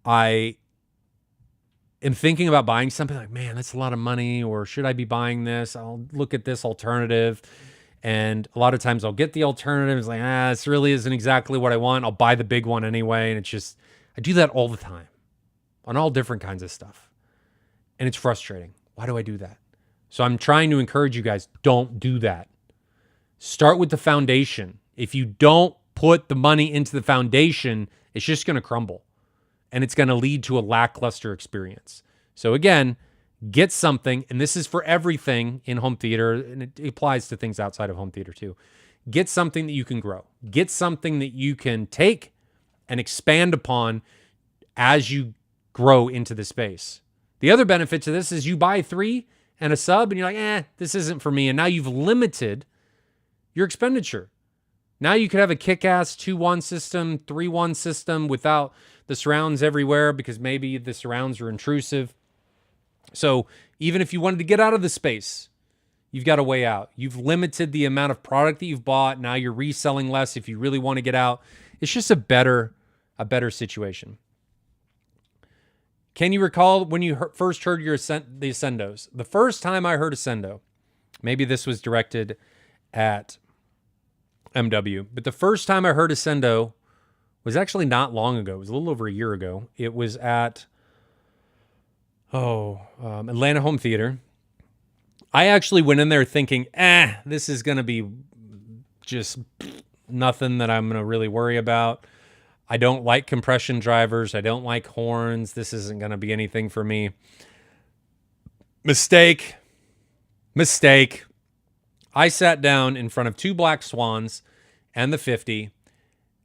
I am thinking about buying something like, man, that's a lot of money, or should I be buying this? I'll look at this alternative. And a lot of times I'll get the alternative. It's like, this really isn't exactly what I want. I'll buy the big one anyway. And it's just, I do that all the time on all different kinds of stuff. And it's frustrating. Why do I do that? So I'm trying to encourage you guys, don't do that. Start with the foundation. If you don't put the money into the foundation, it's just going to crumble. And it's going to lead to a lackluster experience. So again, get something, and this is for everything in home theater, and it applies to things outside of home theater too. Get something that you can grow. Get something that you can take and expand upon as you grow into the space. The other benefit to this is you buy 3 and a sub, and you're like, this isn't for me. And now you've limited your expenditure. Now you could have a kick-ass 2-1 system, 3-1 system without the surrounds everywhere because maybe the surrounds are intrusive. So even if you wanted to get out of the space, you've got a way out. You've limited the amount of product that you've bought. Now you're reselling less if you really want to get out. It's just a better situation. Can you recall when you first heard the Ascendos? The first time I heard Ascendo, maybe this was directed at MW, but the first time I heard Ascendo was actually not long ago. It was a little over a year ago. It was at Atlanta Home Theater. I actually went in there thinking, this is going to be just nothing that I'm going to really worry about. I don't like compression drivers. I don't like horns. This isn't going to be anything for me. Mistake. I sat down in front of 2 Black Swans and the 50,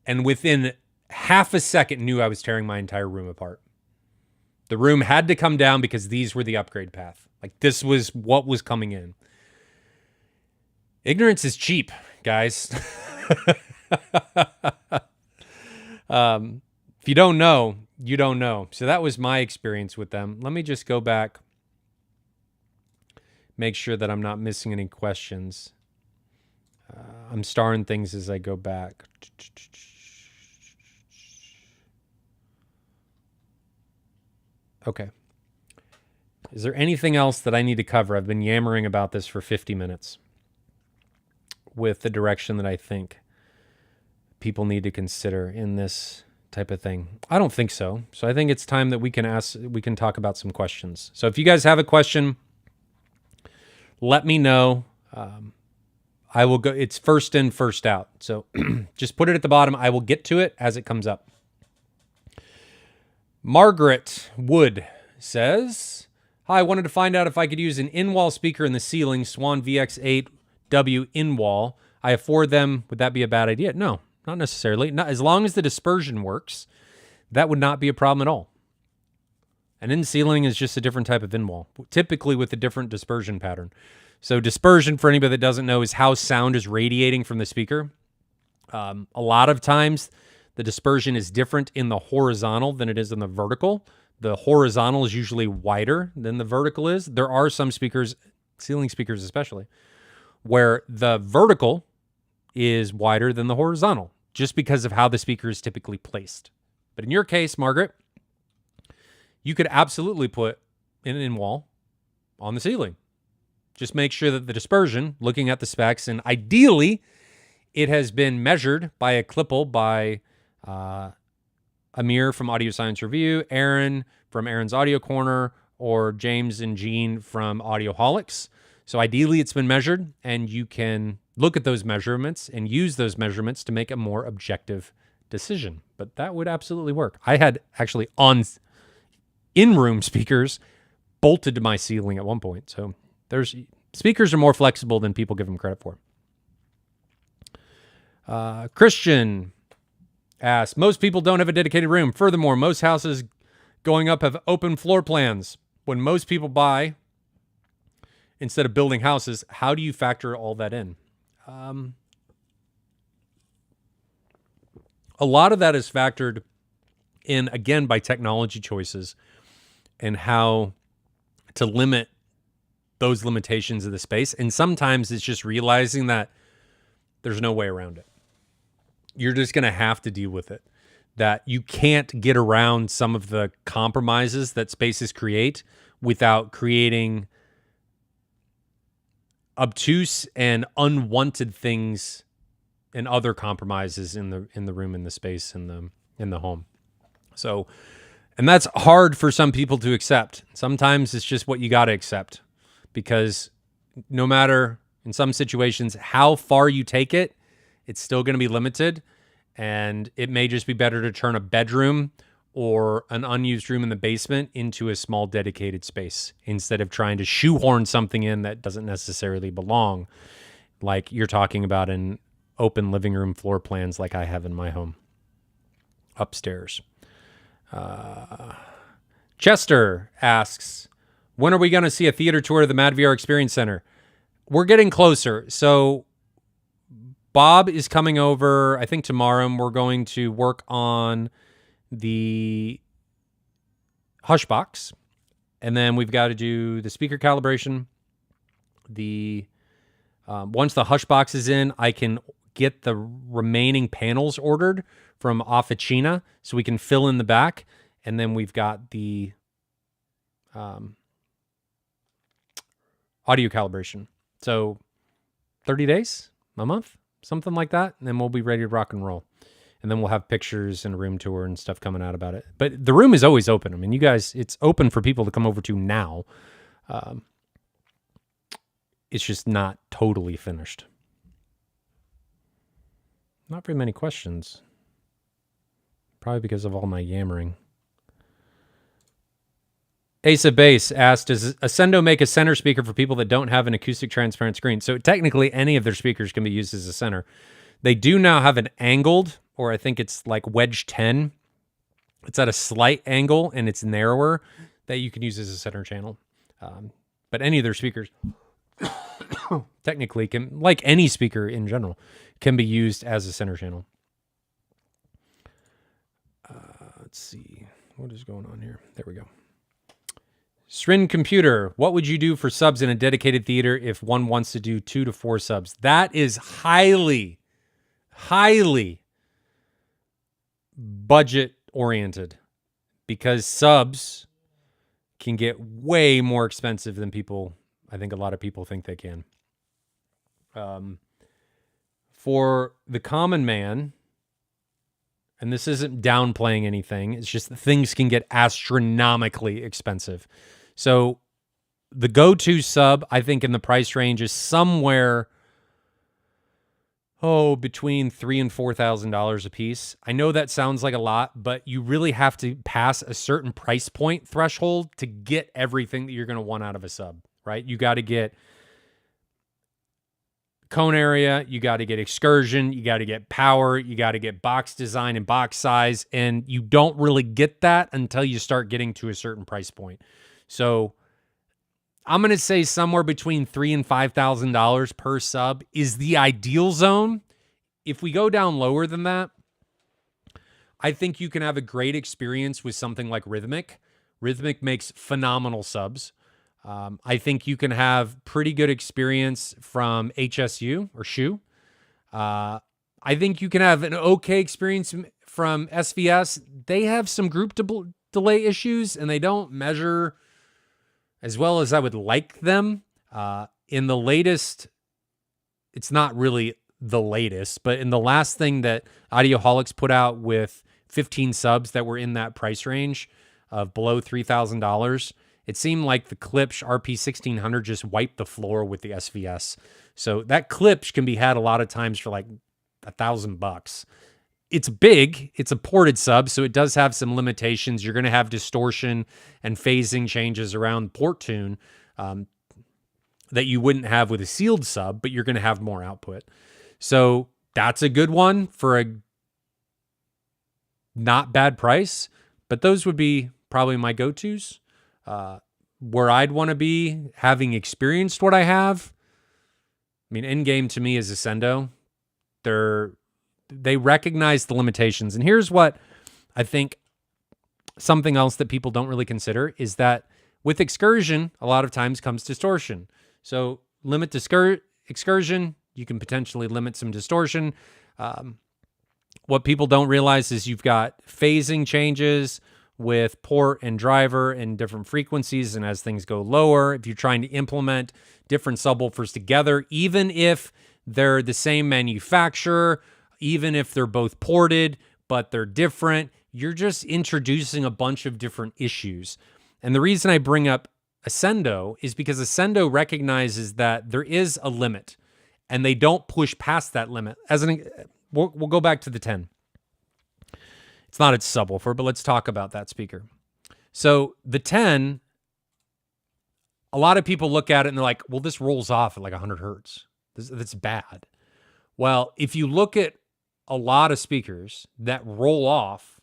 and within half a second knew I was tearing my entire room apart. The room had to come down because these were the upgrade path. Like, this was what was coming in. Ignorance is cheap, guys. If you don't know, you don't know. So that was my experience with them. Let me just go back, make sure that I'm not missing any questions. I'm starring things as I go back. Okay. Is there anything else that I need to cover? I've been yammering about this for 50 minutes with the direction that I think people need to consider in this type of thing. I don't think so. So I think it's time that we can talk about some questions. So if you guys have a question, let me know. I will go. It's first in, first out. So just put it at the bottom. I will get to it as it comes up. Margaret Wood says, hi, I wanted to find out if I could use an in-wall speaker in the ceiling, Swan VX8W in-wall. I have 4 of them. Would that be a bad idea? No, not necessarily. Not, as long as the dispersion works, that would not be a problem at all. An in-ceiling is just a different type of in-wall, typically with a different dispersion pattern. So dispersion, for anybody that doesn't know, is how sound is radiating from the speaker. A lot of times, the dispersion is different in the horizontal than it is in the vertical. The horizontal is usually wider than the vertical is. There are some speakers, ceiling speakers especially, where the vertical is wider than the horizontal, just because of how the speaker is typically placed. But in your case, Margaret, you could absolutely put an in-wall on the ceiling. Just make sure that the dispersion, looking at the specs, and ideally, it has been measured by a Klippel by Amir from Audio Science Review, Aaron from Aaron's Audio Corner, or James and Jean from Audioholics. So ideally, it's been measured, and you can look at those measurements and use those measurements to make a more objective decision. But that would absolutely work. I had actually on in-room speakers bolted to my ceiling at one point. So speakers are more flexible than people give them credit for. Christian asks, most people don't have a dedicated room. Furthermore, most houses going up have open floor plans. When most people buy, instead of building houses, how do you factor all that in? A lot of that is factored And again, by technology choices and how to limit those limitations of the space. And sometimes it's just realizing that there's no way around it. You're just going to have to deal with it. That you can't get around some of the compromises that spaces create without creating obtuse and unwanted things and other compromises in the room, in the space, in the home. So, and that's hard for some people to accept. Sometimes it's just what you got to accept, because no matter, in some situations, how far you take it, it's still going to be limited. And it may just be better to turn a bedroom or an unused room in the basement into a small dedicated space instead of trying to shoehorn something in that doesn't necessarily belong, like you're talking about in open living room floor plans like I have in my home upstairs. Chester asks, when are we going to see a theater tour of the Mad VR Experience Center? We're getting closer. So Bob is coming over, I think tomorrow, and we're going to work on the hush box. And then we've got to do the speaker calibration. Once the hush box is in, I can get the remaining panels ordered from Officina so we can fill in the back. And then we've got the audio calibration. So 30 days, a month, something like that. And then we'll be ready to rock and roll. And then we'll have pictures and a room tour and stuff coming out about it. But the room is always open. I mean, you guys, it's open for people to come over to now. It's just not totally finished. Not very many questions. Probably because of all my yammering. Ace of Base asked, does Ascendo make a center speaker for people that don't have an acoustic transparent screen? So technically, any of their speakers can be used as a center. They do now have an angled, or I think it's like wedge 10. It's at a slight angle and it's narrower that you can use as a center channel. But any of their speakers technically can, like any speaker in general, can be used as a center channel. Let's see. What is going on here? There we go. Srin Computer, what would you do for subs in a dedicated theater if one wants to do 2 to 4 subs? That is highly budget oriented, because subs can get way more expensive than I think a lot of people think they can. For the common man, and this isn't downplaying anything, it's just that things can get astronomically expensive. So the go-to sub, I think, in the price range is somewhere between $3,000 and $4,000 a piece. I know that sounds like a lot, but you really have to pass a certain price point threshold to get everything that you're going to want out of a sub, right? You got to get cone area, you got to get excursion, you got to get power, you got to get box design and box size, and you don't really get that until you start getting to a certain price point. So I'm going to say somewhere between $3,000 and $5,000 per sub is the ideal zone. If we go down lower than that, I think you can have a great experience with something like Rhythmic. Rhythmic makes phenomenal subs. I think you can have pretty good experience from HSU or SHU. I think you can have an okay experience from SVS. They have some group delay issues, and they don't measure as well as I would like them. In the latest, it's not really the latest, but in the last thing that Audioholics put out with 15 subs that were in that price range of below $3,000, it seemed like the Klipsch RP1600 just wiped the floor with the SVS. So that Klipsch can be had a lot of times for like $1,000. It's big. It's a ported sub, so it does have some limitations. You're going to have distortion and phasing changes around port tune that you wouldn't have with a sealed sub, but you're going to have more output. So that's a good one for a not bad price, but those would be probably my go-tos. Where I'd want to be, having experienced what I have, I mean, in-game to me is Ascendo. They recognize the limitations. And here's what I think something else that people don't really consider is that with excursion, a lot of times comes distortion. So limit excursion, you can potentially limit some distortion. What people don't realize is you've got phasing changes with port and driver and different frequencies. And as things go lower, if you're trying to implement different subwoofers together, even if they're the same manufacturer, even if they're both ported, but they're different, you're just introducing a bunch of different issues. And the reason I bring up Ascendo is because Ascendo recognizes that there is a limit and they don't push past that limit. We'll go back to the 10. It's not its subwoofer, but let's talk about that speaker. So the 10, a lot of people look at it and they're like, well, this rolls off at like 100 hertz. That's bad. Well, if you look at a lot of speakers that roll off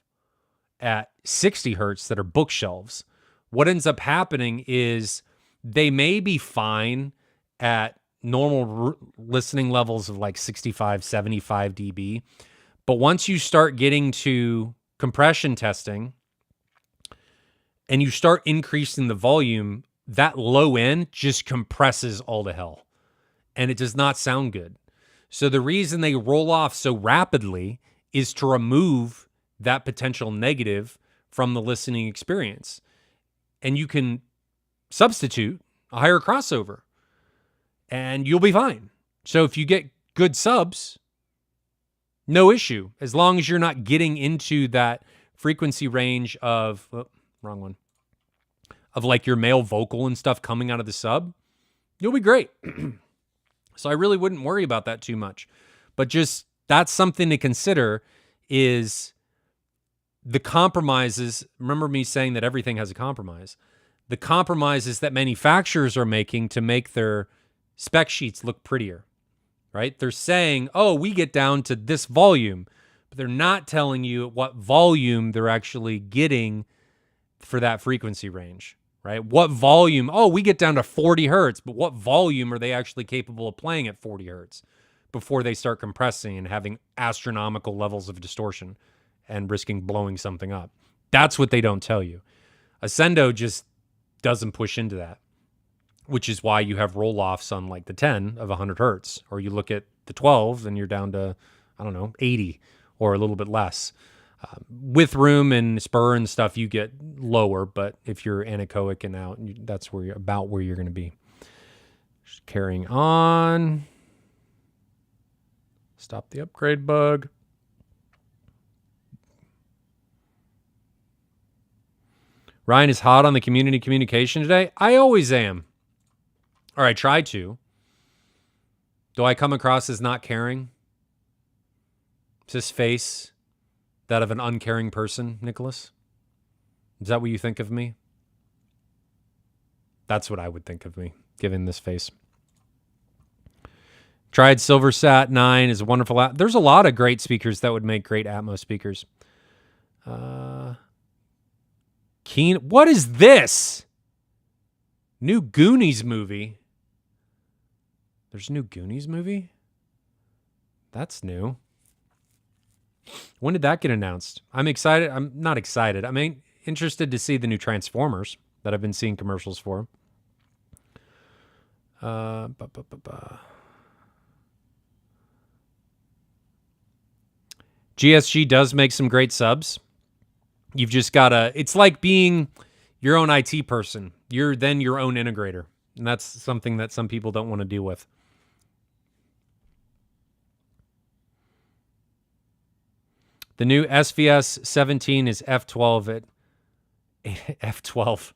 at 60 hertz that are bookshelves, what ends up happening is they may be fine at normal listening levels of like 65, 75 dB. But once you start getting to compression testing and you start increasing the volume, that low end just compresses all to hell. And it does not sound good. So the reason they roll off so rapidly is to remove that potential negative from the listening experience. And you can substitute a higher crossover and you'll be fine. So if you get good subs, no issue. As long as you're not getting into that frequency range of, wrong one, of like your male vocal and stuff coming out of the sub, you'll be great. So I really wouldn't worry about that too much. But just that's something to consider is the compromises. Remember me saying that everything has a compromise. The compromises that manufacturers are making to make their spec sheets look prettier, right? They're saying, oh, we get down to this volume, but they're not telling you what volume they're actually getting for that frequency range, right? What volume? Oh, we get down to 40 hertz, but what volume are they actually capable of playing at 40 hertz before they start compressing and having astronomical levels of distortion and risking blowing something up? That's what they don't tell you. Ascendo just doesn't push into that, which is why you have roll-offs on like the 10 of 100 hertz, or you look at the 12 and you're down to, 80 or a little bit less. With room and spur and stuff, you get lower, but if you're anechoic and out, that's where you're going to be. Just carrying on. Stop the upgrade bug. Ryan is hot on the community communication today. I always am. Or I try to. Do I come across as not caring? Is this face that of an uncaring person, Nicholas? Is that what you think of me? That's what I would think of me, given this face. Tried Silversat 9 is a wonderful app. There's a lot of great speakers that would make great Atmos speakers. What is this? New Goonies movie. There's a new Goonies movie? That's new. When did that get announced? I'm excited. I'm not excited. I'm interested to see the new Transformers that I've been seeing commercials for. GSG does make some great subs. You've just got to... It's like being your own IT person. You're then your own integrator. And that's something that some people don't want to deal with. The new SVS 17 is F12 at F12.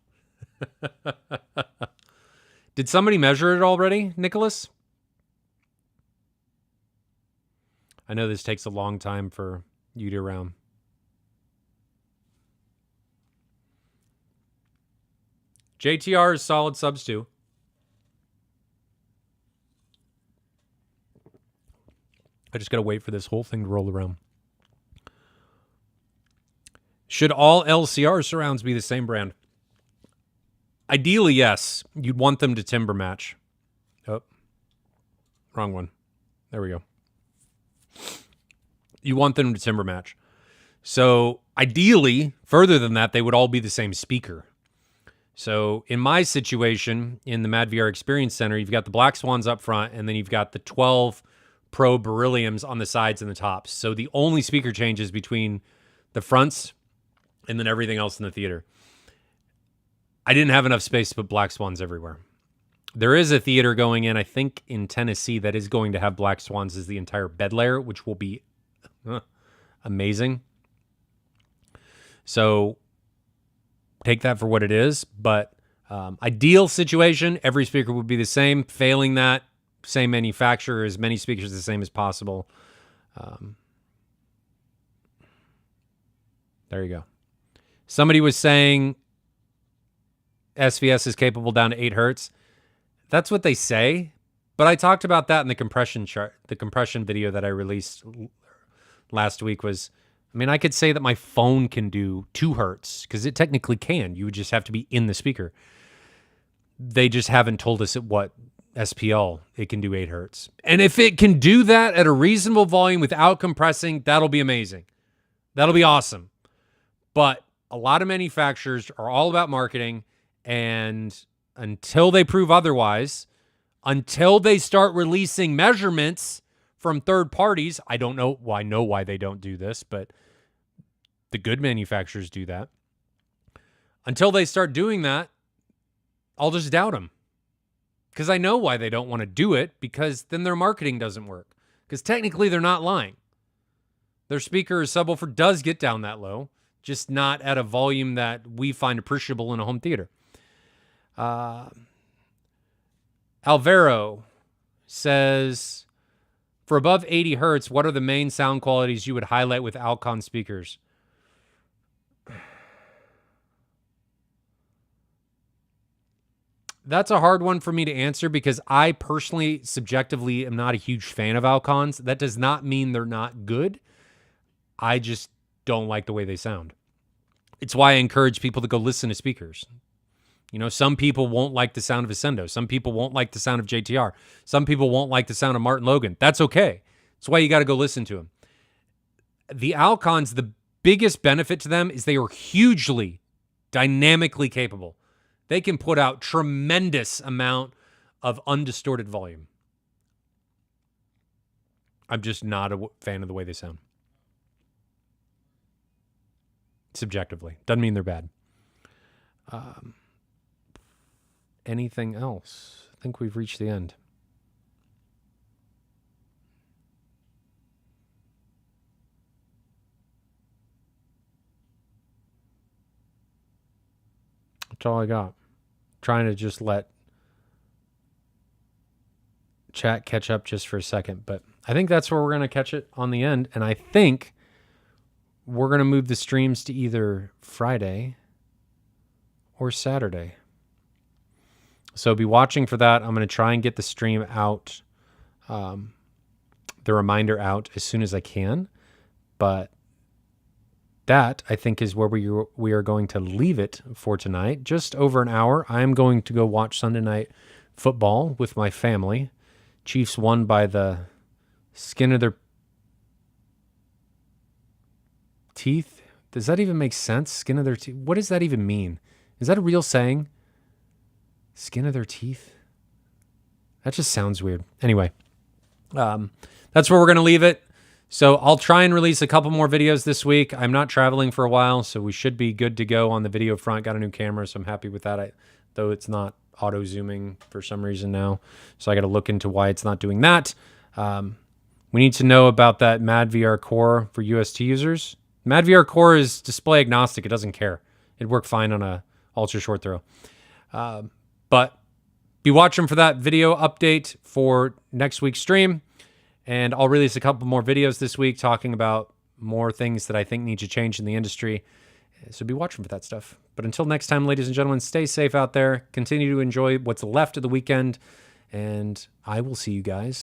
Did somebody measure it already, Nicholas? I know this takes a long time for you to round. JTR is solid subs too. I just got to wait for this whole thing to roll around. Should all LCR surrounds be the same brand? Ideally, yes. You'd want them to timbre match. Oh, wrong one. There we go. You want them to timbre match. So ideally, further than that, they would all be the same speaker. So in my situation, in the MadVR Experience Center, you've got the Black Swans up front, and then you've got the 12 Pro Berylliums on the sides and the tops. So the only speaker changes between the fronts and then everything else in the theater. I didn't have enough space to put Black Swans everywhere. There is a theater going in, I think, in Tennessee that is going to have Black Swans as the entire bed layer, which will be amazing. So take that for what it is. But ideal situation, every speaker would be the same. Failing that, same manufacturer, as many speakers the same as possible. There you go. Somebody was saying SVS is capable down to 8 hertz. That's what they say, but I talked about that in the compression chart. The compression video that I released last week was, I mean, I could say that my phone can do 2 hertz because it technically can. You would just have to be in the speaker. They just haven't told us at what SPL it can do 8 hertz. And if it can do that at a reasonable volume without compressing, that'll be amazing. That'll be awesome. But a lot of manufacturers are all about marketing, and until they prove otherwise, until they start releasing measurements from third parties, I don't know why they don't do this, but the good manufacturers do that. Until they start doing that, I'll just doubt them. Because I know why they don't want to do it, because then their marketing doesn't work. Because technically they're not lying. Their speaker or subwoofer does get down that low, just not at a volume that we find appreciable in a home theater. Alvaro says, for above 80 hertz, what are the main sound qualities you would highlight with Alcon speakers? That's a hard one for me to answer because I personally, subjectively, am not a huge fan of Alcons. That does not mean they're not good. I just don't like the way they sound. It's why I encourage people to go listen to speakers. You know, some people won't like the sound of Ascendo. Some people won't like the sound of JTR. Some people won't like the sound of Martin Logan. That's okay. That's why you got to go listen to them. The Alcons, the biggest benefit to them is they are hugely dynamically capable. They can put out tremendous amount of undistorted volume. I'm just not a fan of the way they sound. Subjectively. Doesn't mean they're bad. Anything else? I think we've reached the end. That's all I got. Trying to just let chat catch up just for a second, but I think that's where we're going to catch it on the end. And I think we're going to move the streams to either Friday or Saturday. So be watching for that. I'm going to try and get the stream out, the reminder out as soon as I can. But that, I think, is where we are going to leave it for tonight. Just over an hour. I'm going to go watch Sunday night football with my family. Chiefs won by the skin of their teeth. Does that even make sense? Skin of their teeth. What does that even mean? Is that a real saying? Skin of their teeth? That just sounds weird. Anyway, that's where we're going to leave it. So I'll try and release a couple more videos this week. I'm not traveling for a while, so we should be good to go on the video front. Got a new camera, so I'm happy with that, though it's not auto-zooming for some reason now. So I got to look into why it's not doing that. We need to know about that MadVR Core for UST users. MadVR Core is display agnostic. It doesn't care. It'd work fine on a ultra short throw. But be watching for that video update for next week's stream. And I'll release a couple more videos this week talking about more things that I think need to change in the industry. So be watching for that stuff. But until next time, ladies and gentlemen, stay safe out there. Continue to enjoy what's left of the weekend. And I will see you guys